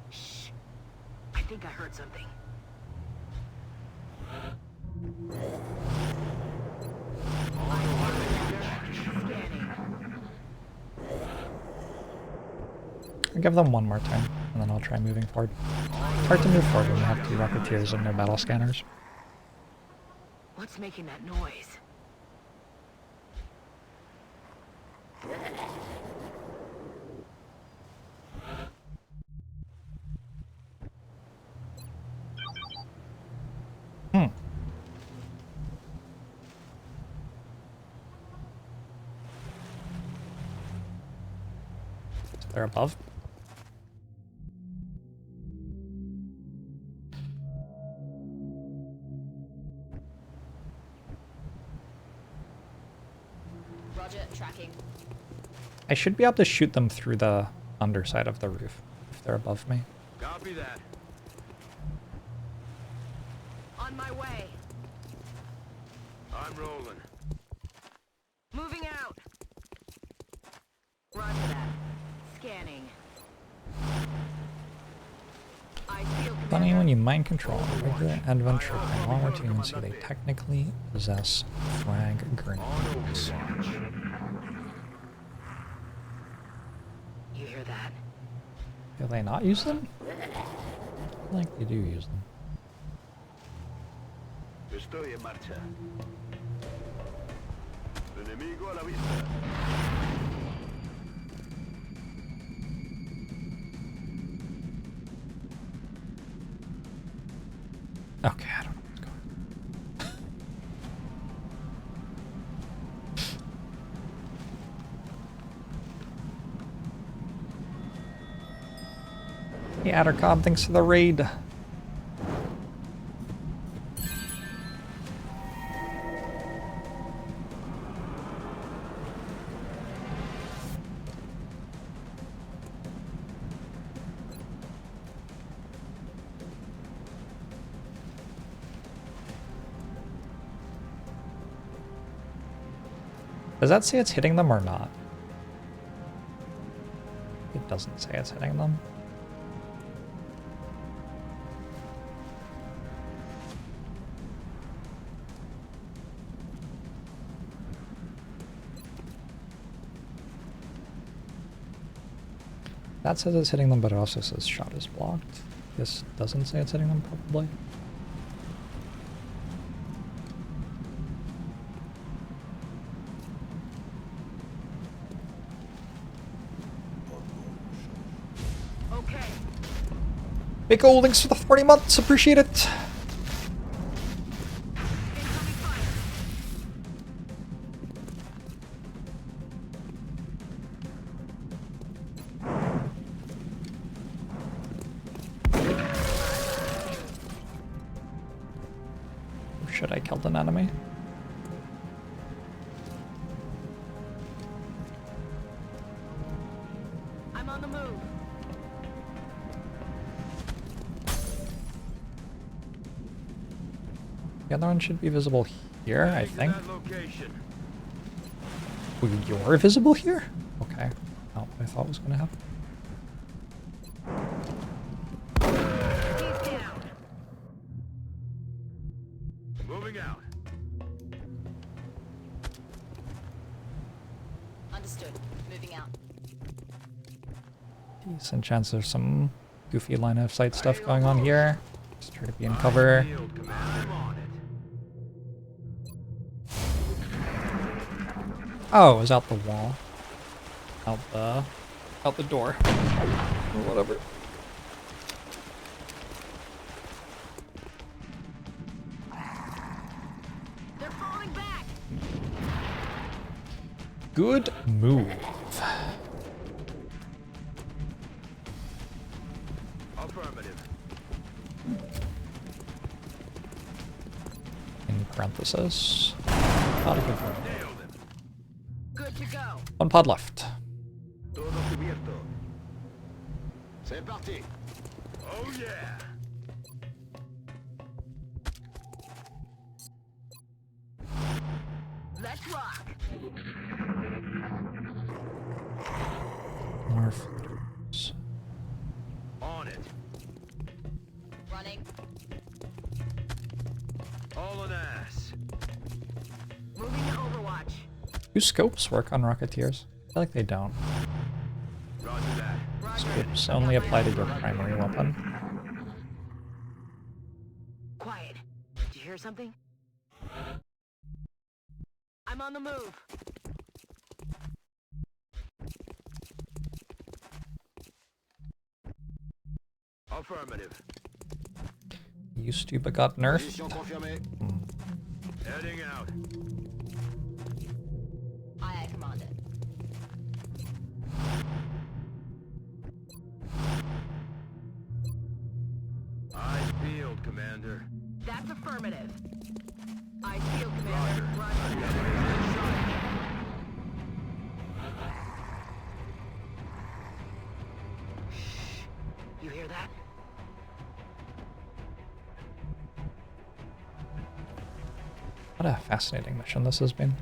Shh. I think I heard something. Scanning. I'll give them one more time, and then I'll try moving forward. Hard to move forward when you have 2 Rocketeers and no battle scanners. What's making that noise? They're above. Roger, tracking. I should be able to shoot them through the underside of the roof if they're above me. Copy that. On my way. I'm rolling. Moving out. Roger that. Scanning. I feel Funny when you mind control a regular adventure from longer to and see they technically possess frag grenades. You hear that? Do they not use them? I feel like they do use them. Estoy en marcha. Enemigo a la vista. Okay, I don't know what's going on. Hey, Addercobb, thanks for the raid. Does that say it's hitting them or not? It doesn't say it's hitting them. That says it's hitting them, but it also says shot is blocked. This doesn't say it's hitting them, probably. Okay. Big ol' thanks for the 40 months, appreciate it. Incoming fire. shit, I killed an enemy. I'm on the move. The other one should be visible here, I think. That location. Ooh, you're visible here? Okay. Not what I thought was gonna happen. He's down. Moving out. Understood. Moving out. Decent chance there's some goofy line of sight stuff going on here. Just try to be in cover. Field command. I'm on it. Oh, it was out the wall. Out the door. Or whatever. They're falling back. Good move. Affirmative. In parenthesis. Not a good one. Nailed him. Good to go. One pod left. Todo cubierto. C'est parti. Oh yeah. Let's rock. More floaters. On it. Running. All an ass. Moving to Overwatch. Do scopes work on Rocketeers? I feel like they don't. Roger that. Roger. Scopes only apply to your primary weapon. Quiet. Did you hear something? I'm on the move. Affirmative. Used to, but got nerfed. Position confirmée. Heading out. Aye, Commander. Eyes peeled, Commander. That's affirmative. I feel, Commander. Roger. You hear that? What a fascinating mission this has been.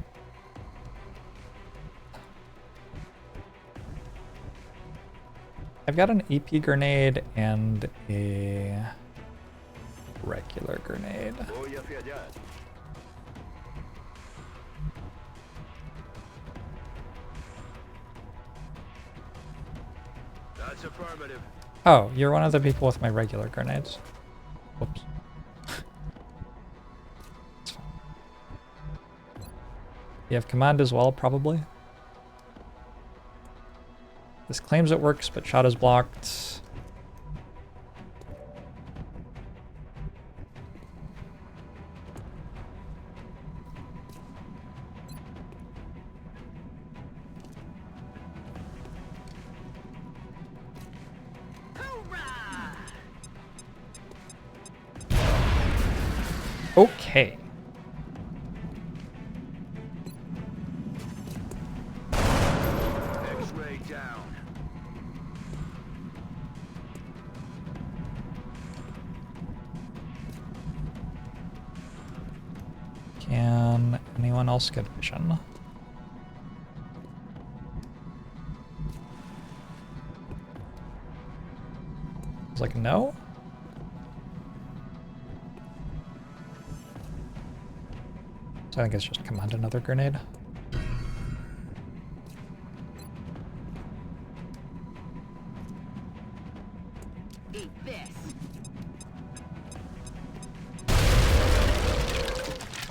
I've got an AP grenade and a regular grenade. Voy hacia allá. That's affirmative. Oh, you're one of the people with my regular grenades. Whoops. It's fine. You have command as well, probably. This claims it works, but shot is blocked. Hoorah! Okay. X-ray down. Can anyone else get vision? It's like, no? So I think it's just command another grenade. Eat this.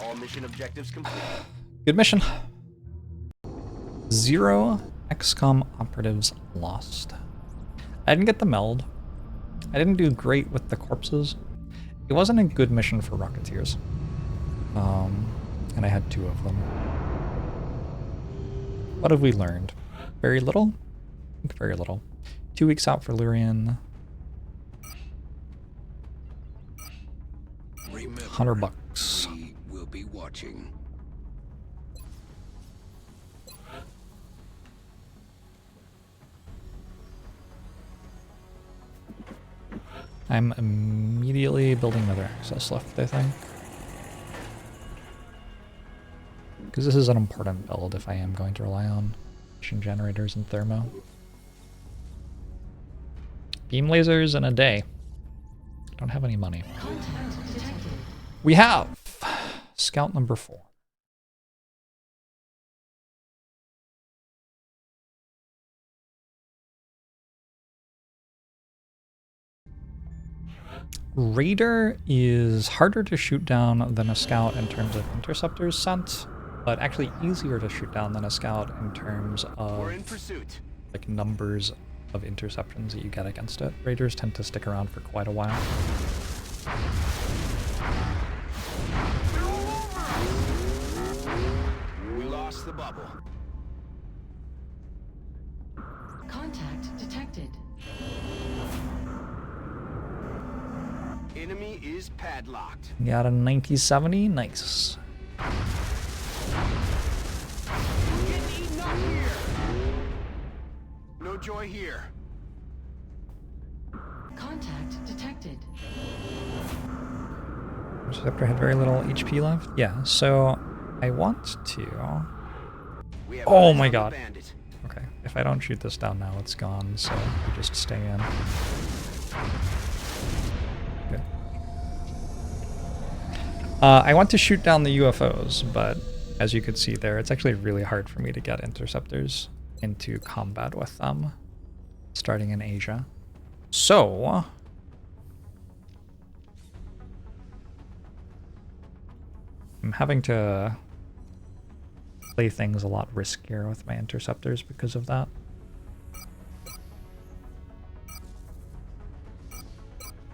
All mission objectives complete. Good mission. 0 XCOM operatives lost. I didn't get the meld. I didn't do great with the corpses. It wasn't a good mission for Rocketeers. And I had 2 of them. What have we learned? Very little? I think very little. 2 weeks out for Lurian. $100. be watching. I'm immediately building another access lift, I think. Because this is an important build if I am going to rely on mission generators and thermo. Beam lasers in a day. Don't have any money. We have scout number 4. Raider is harder to shoot down than a scout in terms of interceptors sent, but actually easier to shoot down than a scout in terms of We're in pursuit. like numbers of interceptions that you get against it. Raiders tend to stick around for quite a while. We lost the bubble. Contact detected. Enemy is padlocked. Got a 9070, nice. Getting eaten up here. No joy here. Contact detected. Interceptor had very little HP left. Yeah, so I want to... We have Oh eyes my on the god. bandit. Okay, if I don't shoot this down now, it's gone, so we just stay in. Good. I want to shoot down the UFOs, but as you could see there, it's actually really hard for me to get interceptors into combat with them, starting in Asia. So... I'm having to play things a lot riskier with my interceptors because of that.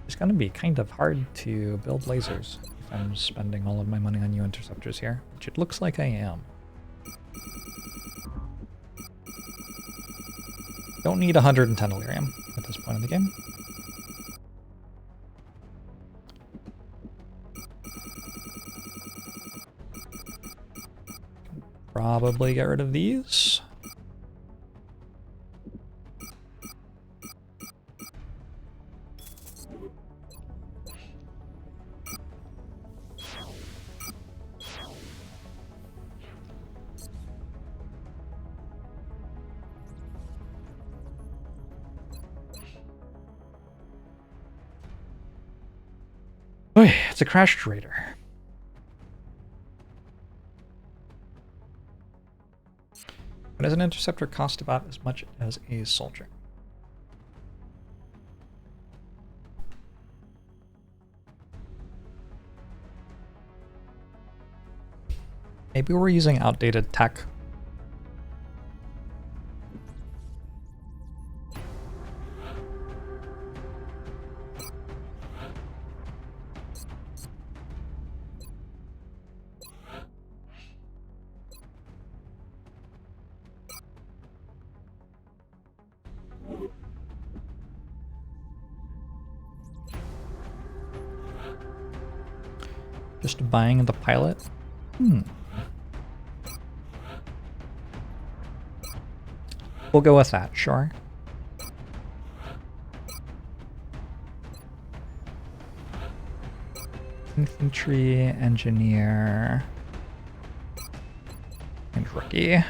It's going to be kind of hard to build lasers if I'm spending all of my money on new interceptors here, which it looks like I am. Don't need 110 Illyrium at this point in the game. Probably get rid of these. Oy, it's a crashed raider. But as an interceptor, cost about as much as a soldier. Maybe we're using outdated tech. Just buying the pilot? We'll go with that, sure. Infantry, engineer, and rookie.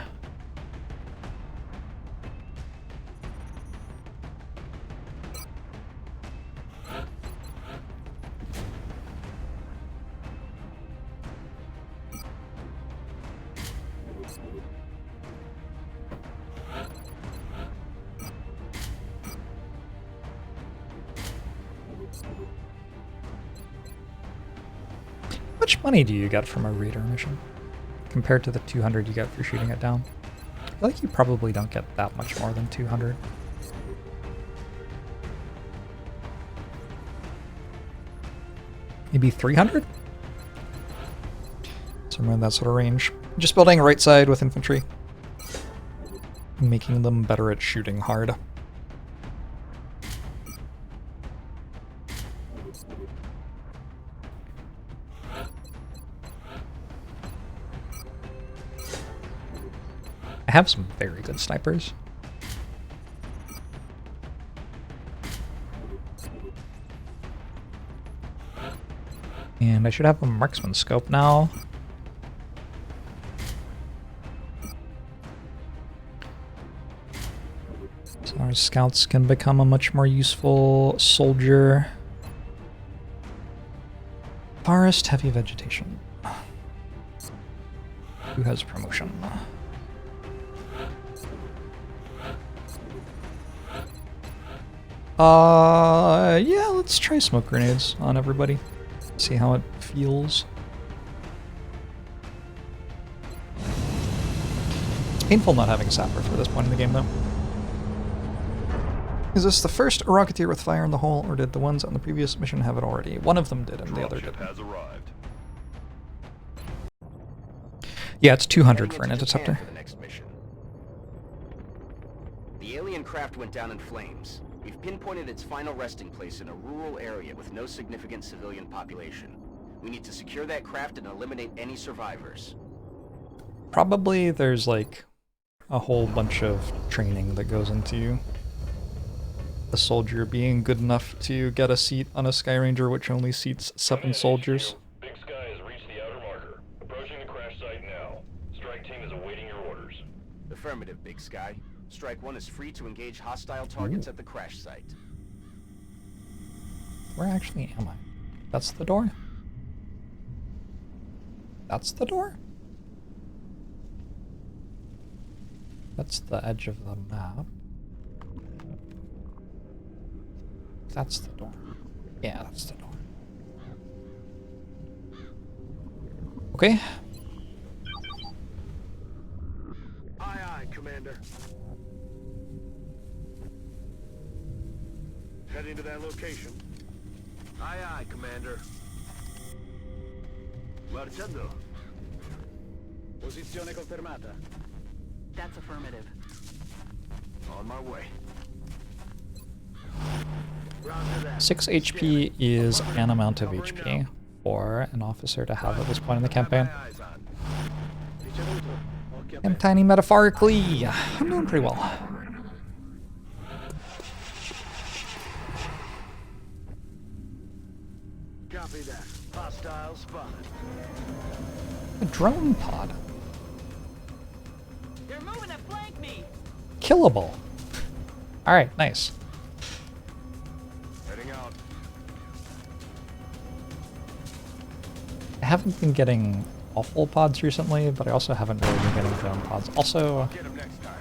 How much money do you get from a raider mission compared to the 200 you get for shooting it down? I feel like you probably don't get that much more than 200. Maybe 300? Somewhere in that sort of range. Just building right side with infantry. Making them better at shooting hard. have some very good snipers. And I should have a marksman scope now. So our scouts can become a much more useful soldier. Forest, heavy vegetation. Who has promotion? Yeah, let's try smoke grenades on everybody. See how it feels. It's painful not having Sapper for this point in the game, though. Is this the first Rocketeer with fire in the hole, or did the ones on the previous mission have it already? One of them did, and the other didn't. Has arrived. Yeah, it's 200 Heading for an into Japan interceptor. for the next mission. The alien craft went down in flames. We've pinpointed its final resting place in a rural area with no significant civilian population. We need to secure that craft and eliminate any survivors. Probably there's like a whole bunch of training that goes into a soldier being good enough to get a seat on a Skyranger, which only seats 7 soldiers. Big Sky has reached the outer marker. Approaching the crash site now. Strike team is awaiting your orders. Affirmative, Big Sky. Strike 1 is free to engage hostile targets at the crash site. Where actually am I? That's the door? That's the door? That's the edge of the map. That's the door. Yeah, that's the door. Okay. Aye, aye, Commander. Heading to that location. Aye, aye, Commander. Marchando. Posizione confermata. That's affirmative. On my way. Roger that. 6 HP is an amount of HP for an officer to have at this point in the campaign. My eyes on. Ricevuto. Occhio And aperto. tiny metaphorically, I'm doing pretty well. Copy that. Hostile spotted. A drone pod. They're moving to flank me. Killable. Alright, nice. Heading out. I haven't been getting awful pods recently, but I also haven't really been getting drone pods. Also, Get him next time.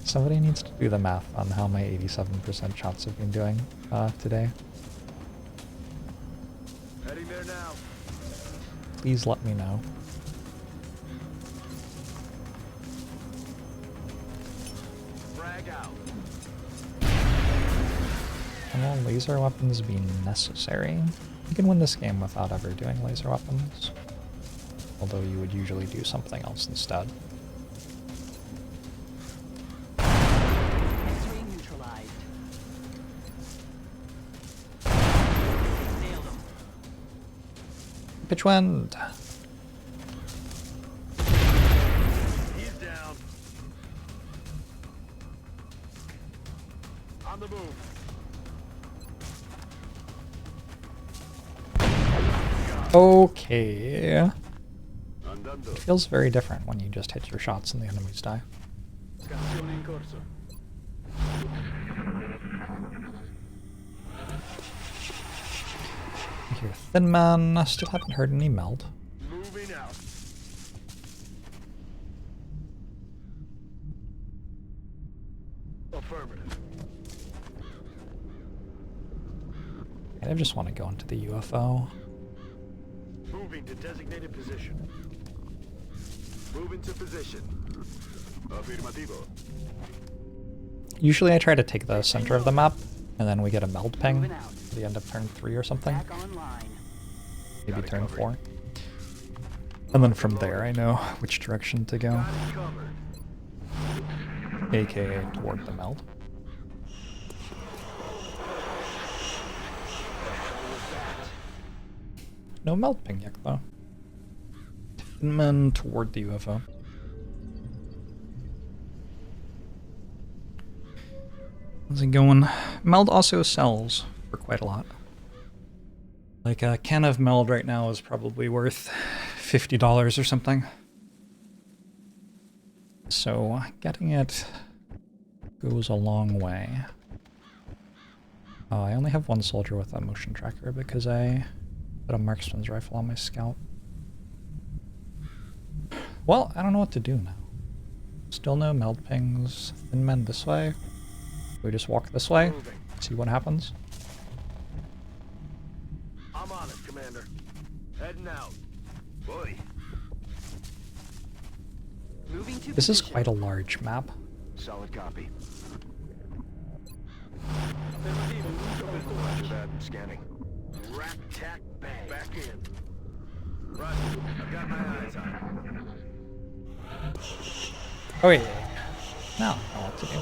somebody needs to do the math on how my 87% shots have been doing today. Heading there now. Please let me know. Frag out. And will laser weapons be necessary? You can win this game without ever doing laser weapons. Although you would usually do something else instead. X-ray neutralized. Nailed him. Pitch wind! He's down. On the move. Okay. Andando. It feels very different when you just hit your shots and the enemies die. Scansione in corso. I hear Thin Man. Still haven't heard any meld. Moving out. Affirmative. I just want to go into the UFO. Moving to designated position. Moving to position. Affirmativo. Usually I try to take the center of the map, and then we get a meld ping Moving out. at the end of turn 3 or something. Back online. Maybe turn 4. And then from there I know which direction to go, Got it covered. aka toward the meld. No meld ping yet though. Thin Man toward the UFO. How's it going? Meld also sells for quite a lot. Like a can of Meld right now is probably worth $50 or something. So getting it goes a long way. Oh, I only have one soldier with a motion tracker because I put a marksman's rifle on my scout. Well, I don't know what to do now. Still no meld pings. Thin men this way. We just walk this way, see what happens. I'm on it, Commander. Heading out. Boy. Moving to This is position. quite a large map. Solid copy. Roger that. Scanning. Rat tack bang. Back in. Roger. I've got my eyes on it. Oh yeah. Now I know what to do.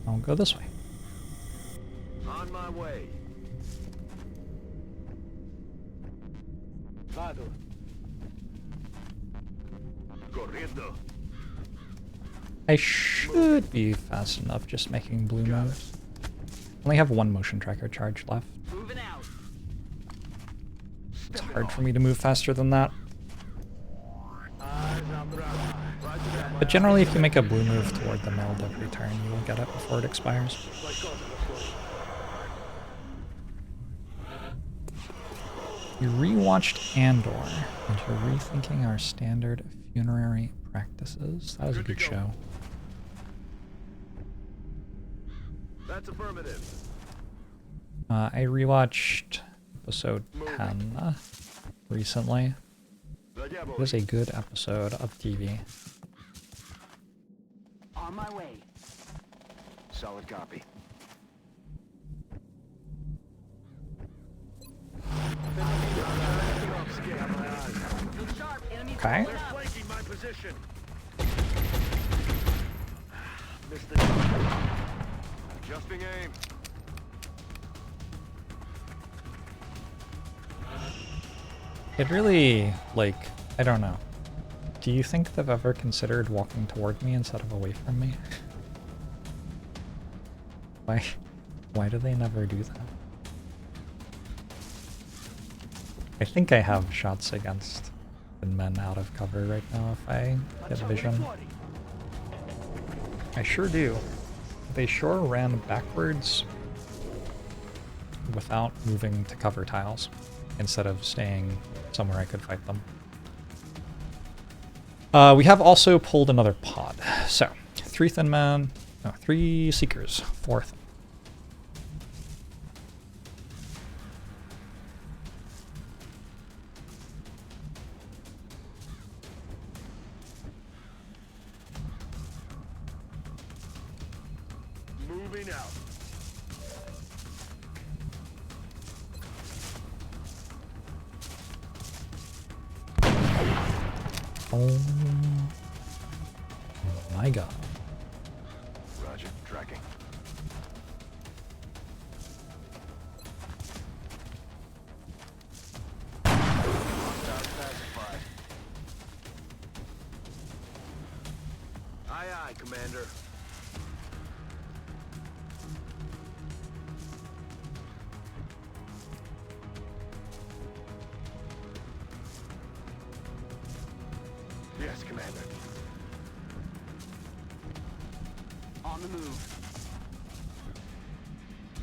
I'll go this way. On my way. Vado. Corriendo. I should be fast enough just making blue moves. Only have one motion tracker charge left. Moving out. It's hard for me to move faster than that. Eyes on the prize. Roger that. But generally if you make a blue move toward the meld every turn, you will get it before it expires. You rewatched Andor, and you're rethinking our standard funerary practices. That was a good show. That's affirmative. I rewatched episode 10 recently. It was a good episode of TV. On my way. Solid copy. Look sharp. Enemy Okay. pulling up. Flanking my position. Missed the target. Adjusting aim. It really, like, I don't know. Do you think they've ever considered walking toward me instead of away from me? Why do they never do that? I think I have shots against men out of cover right now if I get vision. I sure do. They sure ran backwards without moving to cover tiles instead of staying somewhere I could fight them. We have also pulled another pod. So, 3 thin men, no, 3 seekers, 4 thin. Moving out. Oh my god. Roger. Tracking. Hostile pacified. Aye, aye, Commander. Yes, Commander. On the move.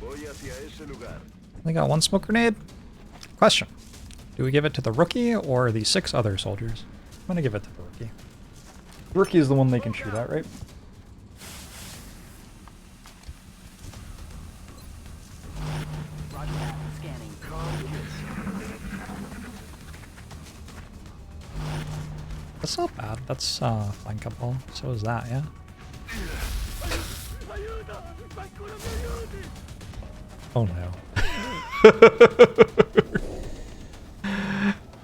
Voy hacia ese lugar. They got 1 smoke grenade. Question. Do we give it to the rookie or the 6 other soldiers? I'm gonna give it to the rookie. The rookie is the one they can shoot at, right? Roger that. Scanning. That's not bad. That's flankable. So is that, yeah? Oh no.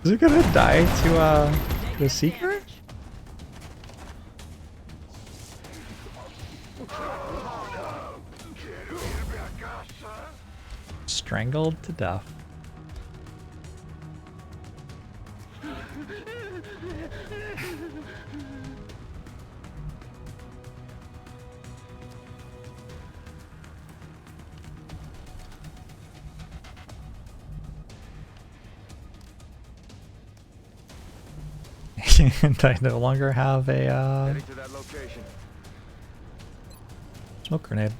Is it gonna die to the seeker? Strangled to death. And I no longer have a Heading to that location. smoke grenade.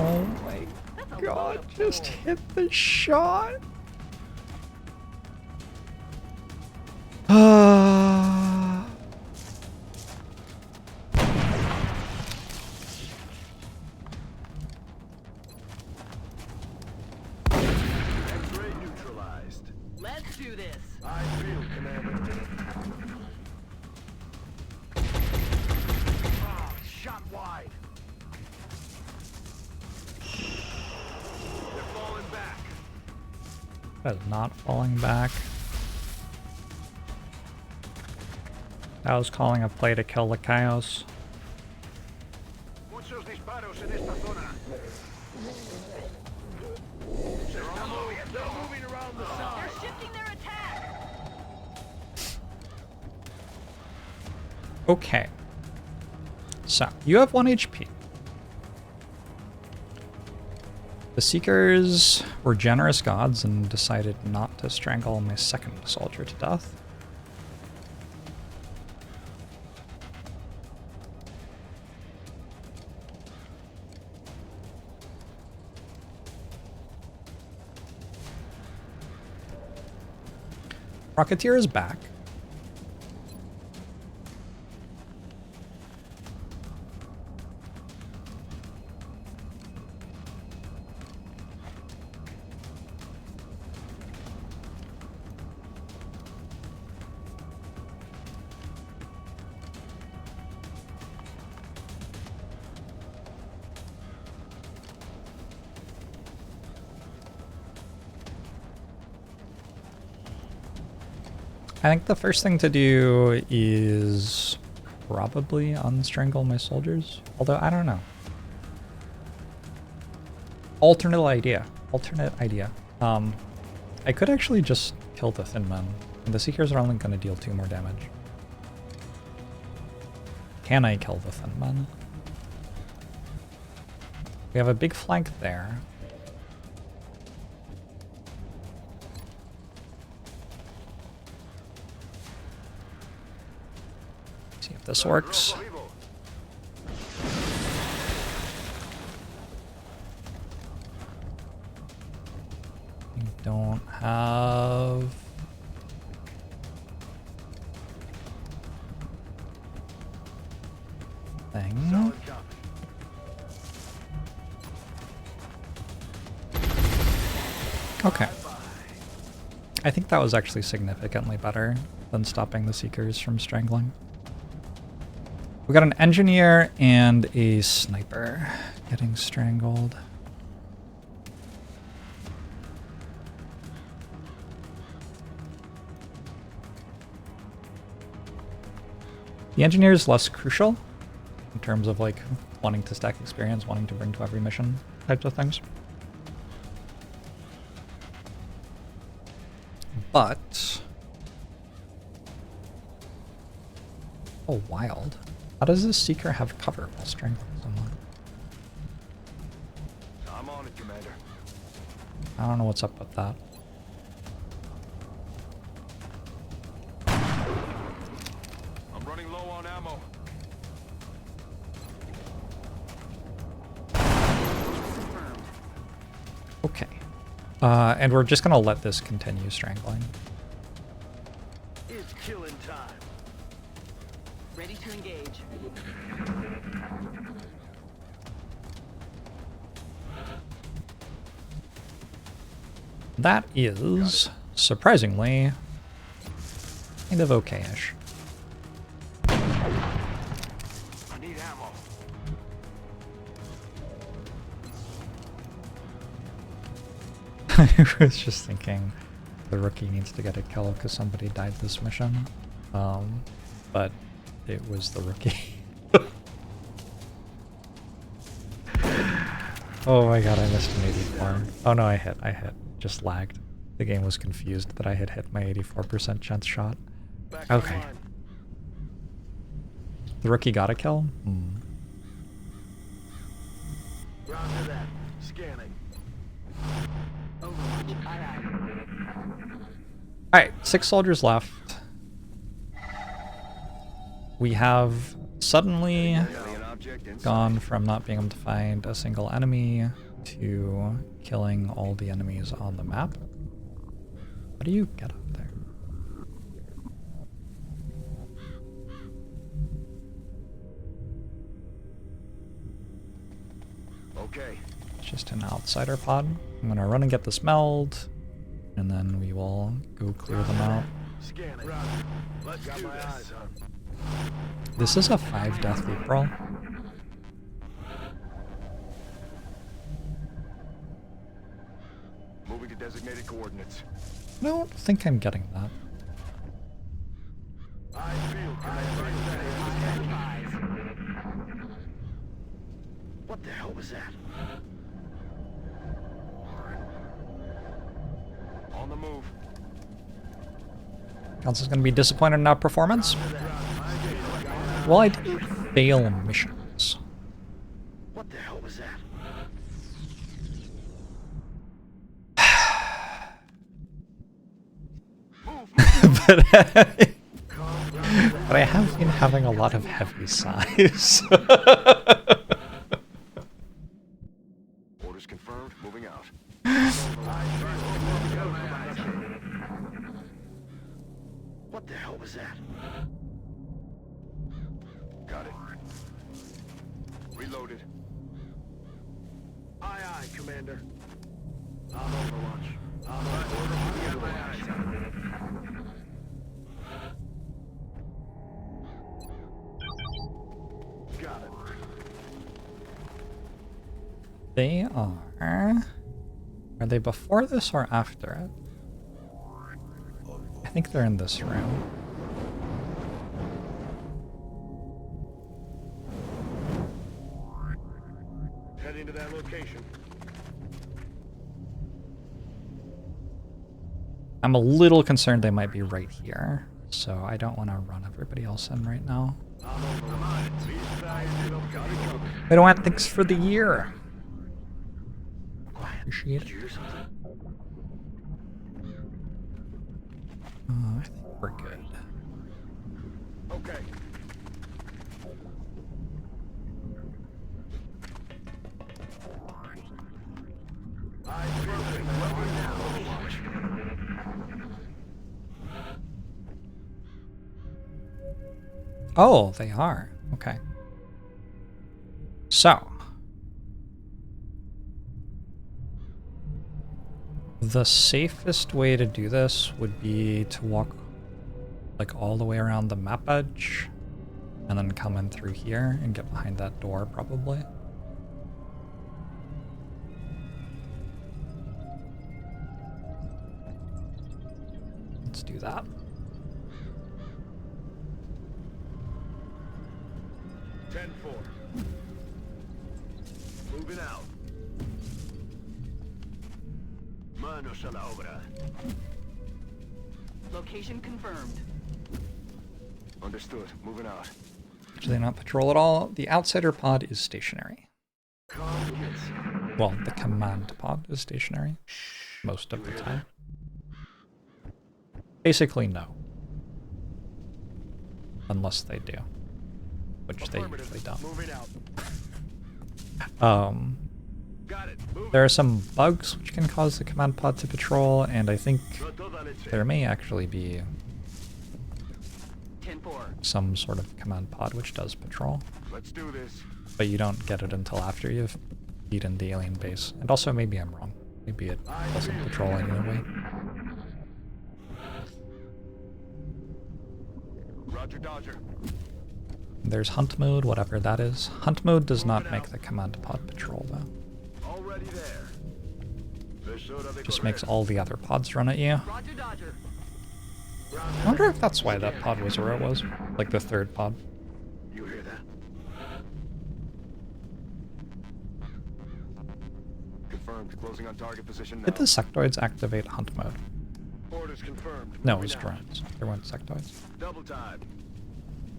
Oh my god, just hit the shot. X-ray neutralized. Let's do this. I feel, Commander. Ah, shot wide. They're falling back. That is not falling back. I was calling a play to kill the chaos. Muchos disparos en esta zona. They're moving around the side. They're shifting their attack. Okay. So, you have 1 HP. The Seekers were generous gods and decided not to strangle my second soldier to death. Rocketeer is back. I think the first thing to do is probably unstrangle my soldiers. Although, I don't know. Alternate idea. I could actually just kill the Thin Men. And the Seekers are only going to deal 2 more damage. Can I kill the Thin Men? We have a big flank there. See if this works. We don't have... thing. Okay. I think that was actually significantly better than stopping the Seekers from strangling. We got an engineer and a sniper getting strangled. The engineer is less crucial in terms of like wanting to stack experience, wanting to bring to every mission types of things. But oh, wild. How does this Seeker have cover while strangling someone? I'm on it, Commander. I don't know what's up with that. I'm running low on ammo. Okay. And we're just gonna let this continue strangling. It's killing time. Ready to engage. That is, surprisingly, kind of okay-ish. I need ammo. I was just thinking the rookie needs to get a kill because somebody died this mission. But it was the rookie. Oh my god, I missed an 84. Oh no, I hit. Just lagged. The game was confused that I had hit my 84% chance shot. Back Okay. online. The rookie got a kill? Roger that. Scanning. Overwatch. Aye, Alright, 6 soldiers left. We have suddenly Alien object inside. gone from not being able to find a single enemy to killing all the enemies on the map. How do you get up there? Okay. It's just an outsider pod. I'm gonna run and get this meld, and then we will go clear them out. Scanning. Roger. Let's got my eyes on. This is a 5 death loop roll. Moving to designated coordinates. I don't think I'm getting that. I feel What the hell was that? On the move. Council's gonna be disappointed in our performance. Well, I didn't fail missions. What the hell was that? But I have been having a lot of heavy sighs. Orders confirmed. Moving out. What the hell was that? Got it. Reloaded. Aye, aye, Commander. I'm Overwatch. I'm Overwatch. Got it. They are... Are they before this or after it? I think they're in this room. Heading to that location. I'm a little concerned they might be right here, so I don't want to run everybody else in right now. We don't want things for the year. Appreciate it. I think we're good. Okay. Oh, they are. Okay. So. The safest way to do this would be to walk like all the way around the map edge and then come in through here and get behind that door probably. Let's do that. Moving out. Manos a la obra. Location confirmed. Understood. Moving out. Do they not patrol at all? The outsider pod is stationary. Well, the command pod is stationary most of the time. Basically, no. Unless they do. Which they usually don't. Moving out. Got it. There are some bugs which can cause the command pod to patrol, and I think there may actually be 10-4. some sort of command pod which does patrol. Let's do this. But you don't get it until after you've beaten the alien base. And also, maybe I'm wrong. Maybe it doesn't patrol any other way. Roger, Dodger. There's hunt mode, whatever that is. Hunt mode does not make the command pod patrol, though. Already there. Just makes all the other pods run at you. Roger, Dodger. I wonder if that's why that pod was where it was. Like the third pod. You hear that? Confirmed. Closing on target position now. Did the sectoids activate hunt mode? Orders confirmed. No, it was Moving out. drones. There weren't sectoids. Double time.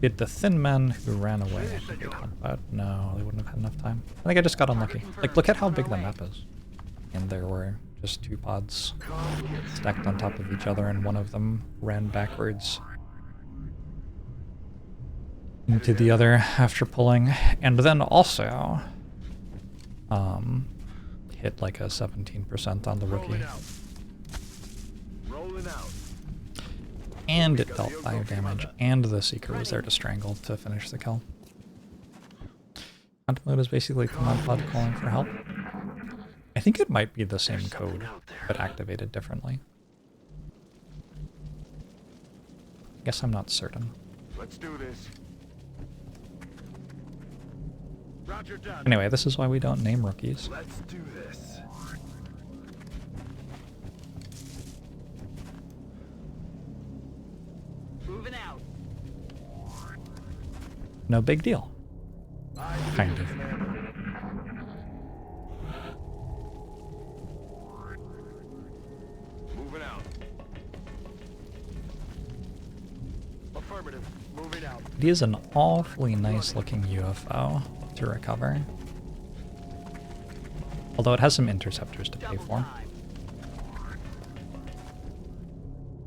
Did the thin men who ran away activate help out? No, they wouldn't have had enough time. I think I just got unlucky. Like, look at how big the map is. And there were just 2 pods stacked on top of each other, and one of them ran backwards into the other after pulling. And then also hit like a 17% on the rookie. Rolling out. And it dealt fire damage, and the Seeker was there to strangle to finish the kill. Hunt mode is basically command pod calling for help. I think it might be the same code, but activated differently. I guess I'm not certain. Let's do this. Roger done. Anyway, this is why we don't name rookies. Let's do this. Moving out. No big deal. Kind of. Moving out. Affirmative. Moving out. It is an awfully nice looking UFO to recover. Although it has some interceptors to pay for.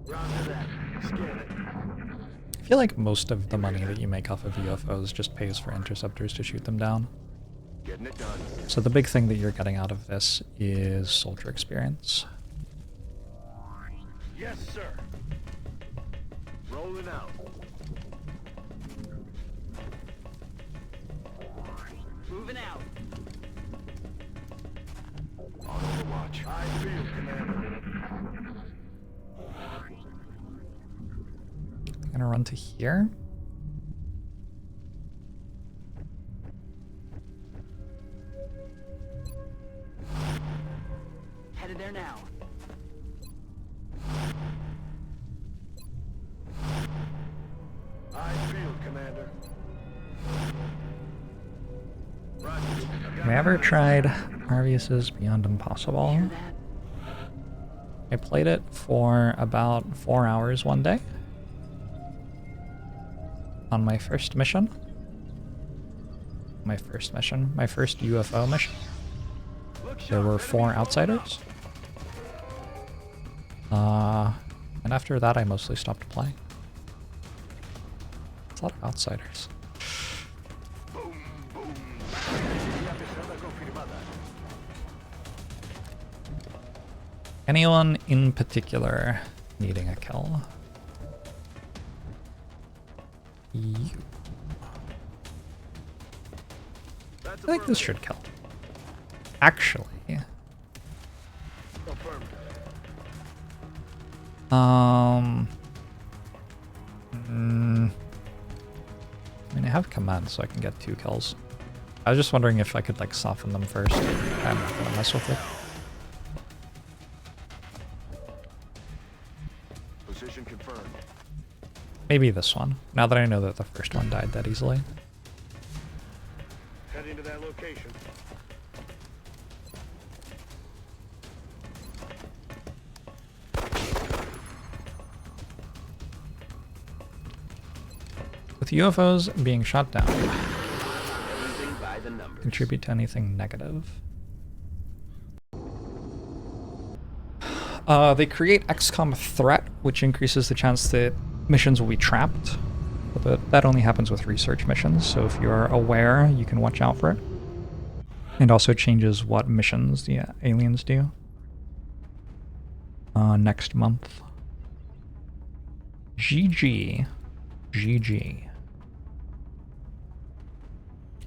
Roger that. Scan it. I feel like most of the money that you make off of UFOs just pays for interceptors to shoot them down. Getting it done. So the big thing that you're getting out of this is soldier experience. Yes, sir. Rolling out. Moving out. On overwatch. I feel, Commander. I'm gonna run to here. Headed there now. I feel, Commander. Roger. Have I ever tried Arvius's Beyond Impossible? Hear that? I played it for about 4 hours one day. On my first mission. My first UFO mission. There were 4 outsiders. And after that I mostly stopped playing. It's a lot of outsiders. Anyone in particular needing a kill? You. I think this should kill. Actually. I mean, I have command, so I can get 2 kills. I was just wondering if I could, like, soften them first. I'm not gonna mess with it. Position confirmed. Maybe this one, now that I know that the first one died that easily. Heading to that location. With UFOs being shot down, Everything by the numbers. contribute to anything negative. They create XCOM threat, which increases the chance that missions will be trapped. But that only happens with research missions, so if you're aware, you can watch out for it. And also changes what missions the aliens do. Next month. GG. GG.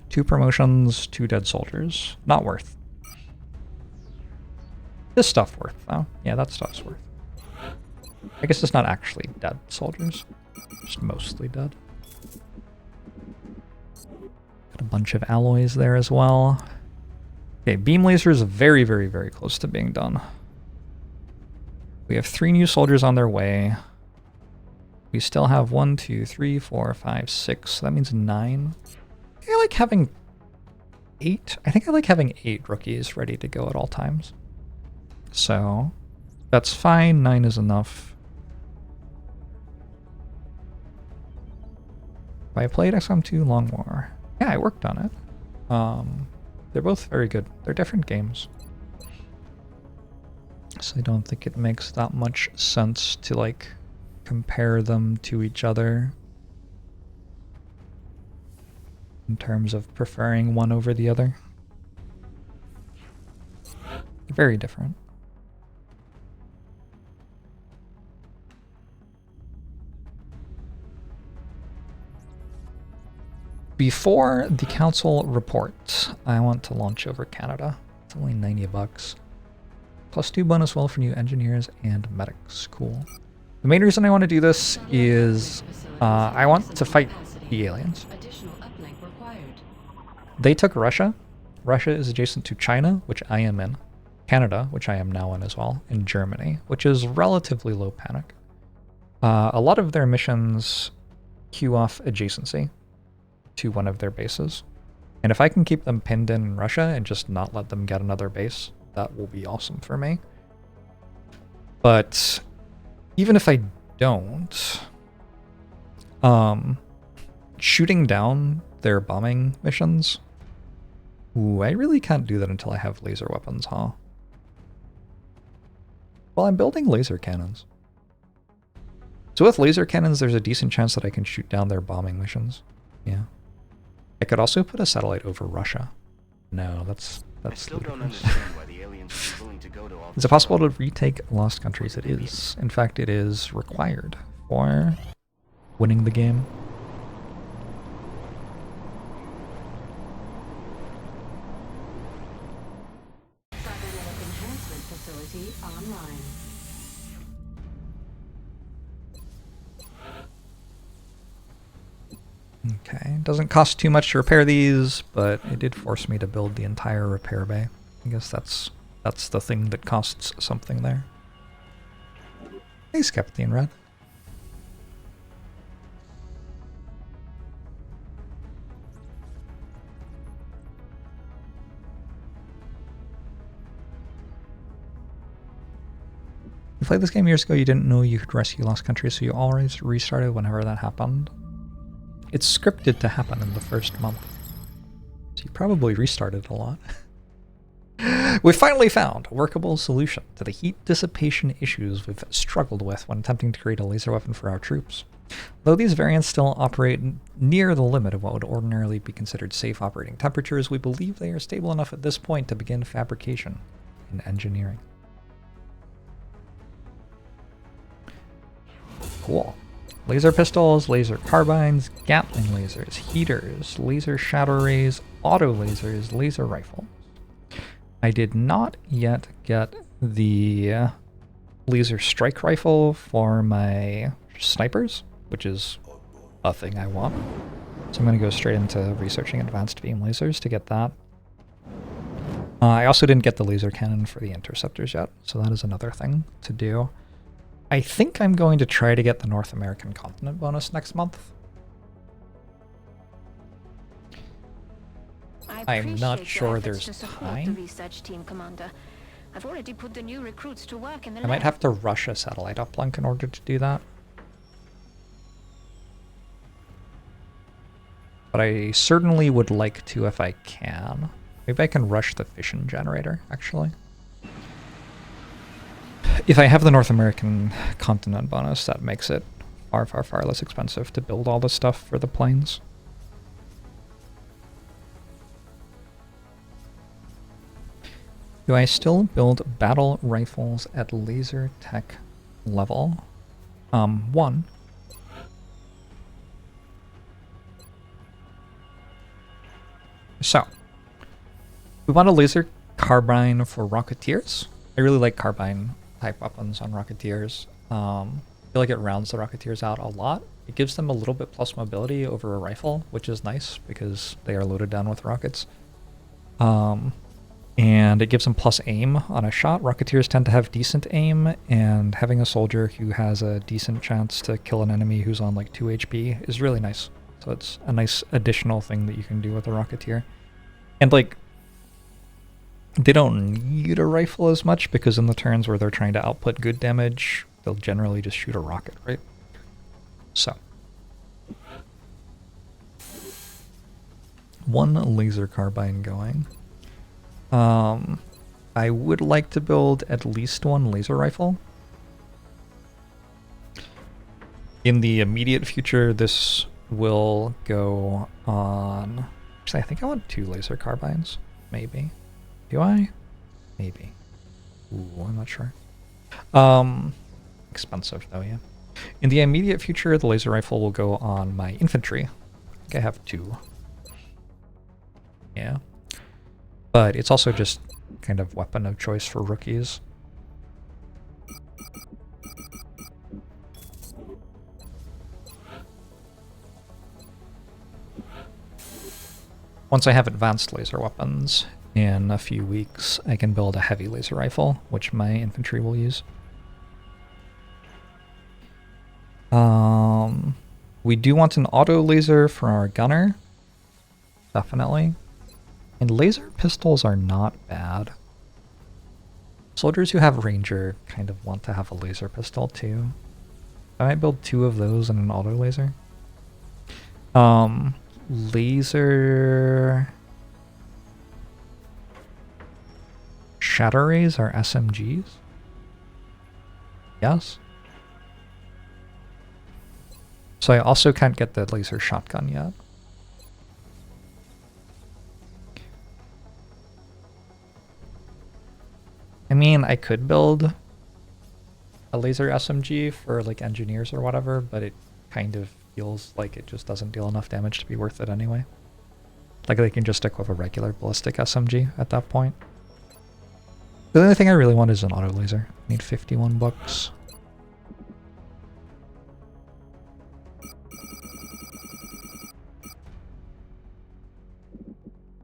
2 promotions, 2 dead soldiers. Not worth. This stuff worth, though. Yeah, that stuff's worth. I guess it's not actually dead soldiers. Just mostly dead. Got a bunch of alloys there as well. Okay, beam laser is very, very, very close to being done. We have 3 new soldiers on their way. We still have 1, 2, 3, 4, 5, 6. So that means 9. I like having 8. I think I like having 8 rookies ready to go at all times. So that's fine. 9 is enough. I like having 8 rookies ready to go at all times. So that's fine. 9 is enough. 9 is enough. I played XCOM 2 Long War. Yeah, I worked on it. They're both very good. They're different games. So I don't think it makes that much sense to like compare them to each other in terms of preferring one over the other. They're very different. Before the council report, I want to launch over Canada. It's only 90 bucks. Plus 2 bonus will for new engineers and medics. Cool. The main reason I want to do this is I want to fight the aliens. They took Russia. Russia is adjacent to China, which I am in. Canada, which I am now in as well. And Germany, which is relatively low panic. A lot of their missions queue off adjacency to one of their bases. And if I can keep them pinned in Russia and just not let them get another base, that will be awesome for me. But even if I don't, shooting down their bombing missions, ooh, I really can't do that until I have laser weapons, huh? Well, I'm building laser cannons. So with laser cannons, there's a decent chance that I can shoot down their bombing missions. Yeah. I could also put a satellite over Russia. No, that's I still don't understand why the aliens would be willing to go to all. Is it possible to retake lost countries? It is. In fact, it is required for winning the game. Cybernetic enhancement facility online. Okay, doesn't cost too much to repair these, but it did force me to build the entire repair bay. I guess that's the thing that costs something there. Thanks, Captain Red. You played this game years ago, you didn't know you could rescue lost countries, so you always restarted whenever that happened. It's scripted to happen in the first month. So you probably restarted a lot. We finally found a workable solution to the heat dissipation issues we've struggled with when attempting to create a laser weapon for our troops. Though these variants still operate near the limit of what would ordinarily be considered safe operating temperatures, we believe they are stable enough at this point to begin fabrication and engineering. Cool. Laser pistols, laser carbines, Gatling lasers, heaters, laser shadow rays, auto lasers, laser rifles. I did not yet get the laser strike rifle for my snipers, which is a thing I want. So I'm going to go straight into researching advanced beam lasers to get that. I also didn't get the laser cannon for the interceptors yet, so that is another thing to do. I think I'm going to try to get the North American continent bonus next month. I'm not sure there's time. The research team, Commander. I've already put the new recruits to work in the I might have to rush a satellite uplink in order to do that. But I certainly would like to if I can. Maybe I can rush the fission generator, actually. If I have the North American continent bonus, that makes it far, far, far less expensive to build all the stuff for the planes. Do I still build battle rifles at laser tech level? 1. So, we want a laser carbine for Rocketeers. I really like carbine type weapons on Rocketeers. I feel like it rounds the Rocketeers out a lot. It gives them a little bit plus mobility over a rifle, which is nice because they are loaded down with rockets. And it gives them plus aim on a shot. Rocketeers tend to have decent aim, and having a soldier who has a decent chance to kill an enemy who's on like 2 HP is really nice. So it's a nice additional thing that you can do with a Rocketeer. And like, they don't need a rifle as much because in the turns where they're trying to output good damage, they'll generally just shoot a rocket, right? So. one laser carbine going. I would like to build at least one laser rifle. In the immediate future, this will go on... Actually, I think I want 2 laser carbines. Maybe. Do I? Maybe. Ooh, I'm not sure. Expensive though, yeah. In the immediate future, the laser rifle will go on my infantry. I think I have 2. Yeah. But it's also just kind of weapon of choice for rookies. Once I have advanced laser weapons, in a few weeks, I can build a heavy laser rifle, which my infantry will use. We do want an auto laser for our gunner. Definitely. And laser pistols are not bad. Soldiers who have ranger kind of want to have a laser pistol too. I might build 2 of those and an auto laser. Laser... Shatter rays are SMGs? Yes. So I also can't get the laser shotgun yet. I mean, I could build a laser SMG for like engineers or whatever, but it kind of feels like it just doesn't deal enough damage to be worth it anyway. Like they can just stick with a regular ballistic SMG at that point. The only thing I really want is an auto laser. I need 51 bucks.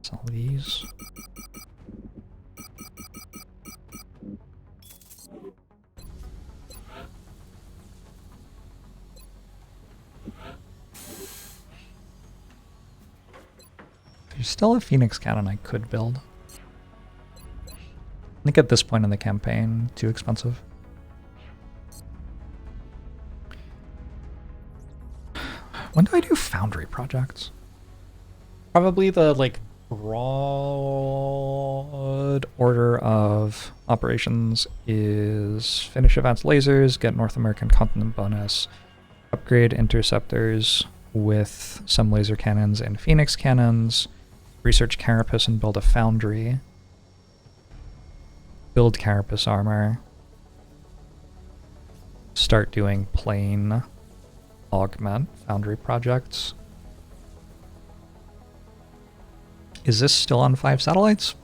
Sell these. There's still a Phoenix cannon I could build. I think at this point in the campaign, too expensive. When do I do foundry projects? Probably the like broad order of operations is finish advanced lasers, get North American continent bonus, upgrade interceptors with some laser cannons and Phoenix cannons, research Carapace and build a foundry, build Carapace armor, start doing plane augment foundry projects. Is this still on 5 satellites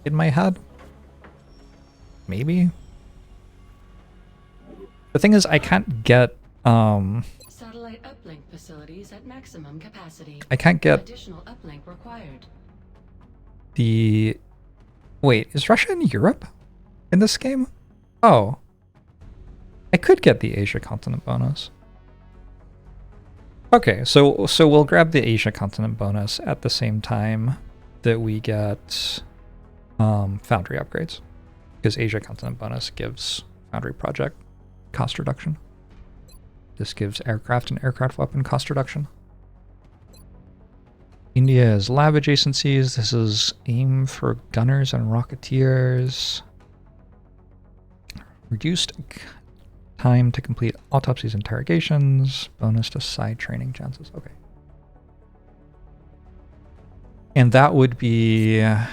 in my head? Maybe. The thing is, I can't get satellite uplink facilities at maximum capacity. I can't get additional uplink required. the... Wait, is Russia in Europe in this game? Oh. I could get the Asia continent bonus. Okay, so we'll grab the Asia continent bonus at the same time that we get foundry upgrades, because Asia continent bonus gives foundry project cost reduction. This gives aircraft and aircraft weapon cost reduction. India is lab adjacencies. This is aim for gunners and rocketeers. Reduced time to complete autopsies and interrogations. Bonus to side training chances. Okay. And that would be a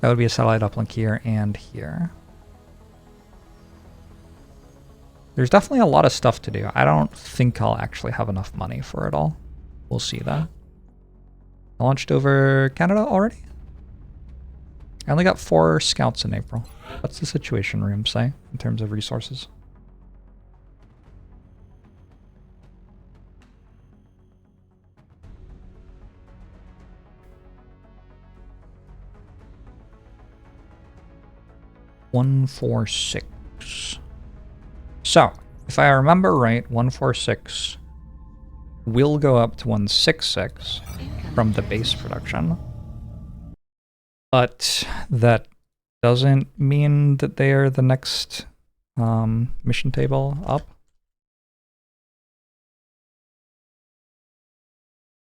satellite uplink here and here. There's definitely a lot of stuff to do. I don't think I'll actually have enough money for it all. We'll see that. I launched over Canada already? I only got 4 scouts in April. What's the situation room say in terms of resources? $146. So, if I remember right, 146 will go up to 166 from the base production. But that doesn't mean that they are the next mission table up.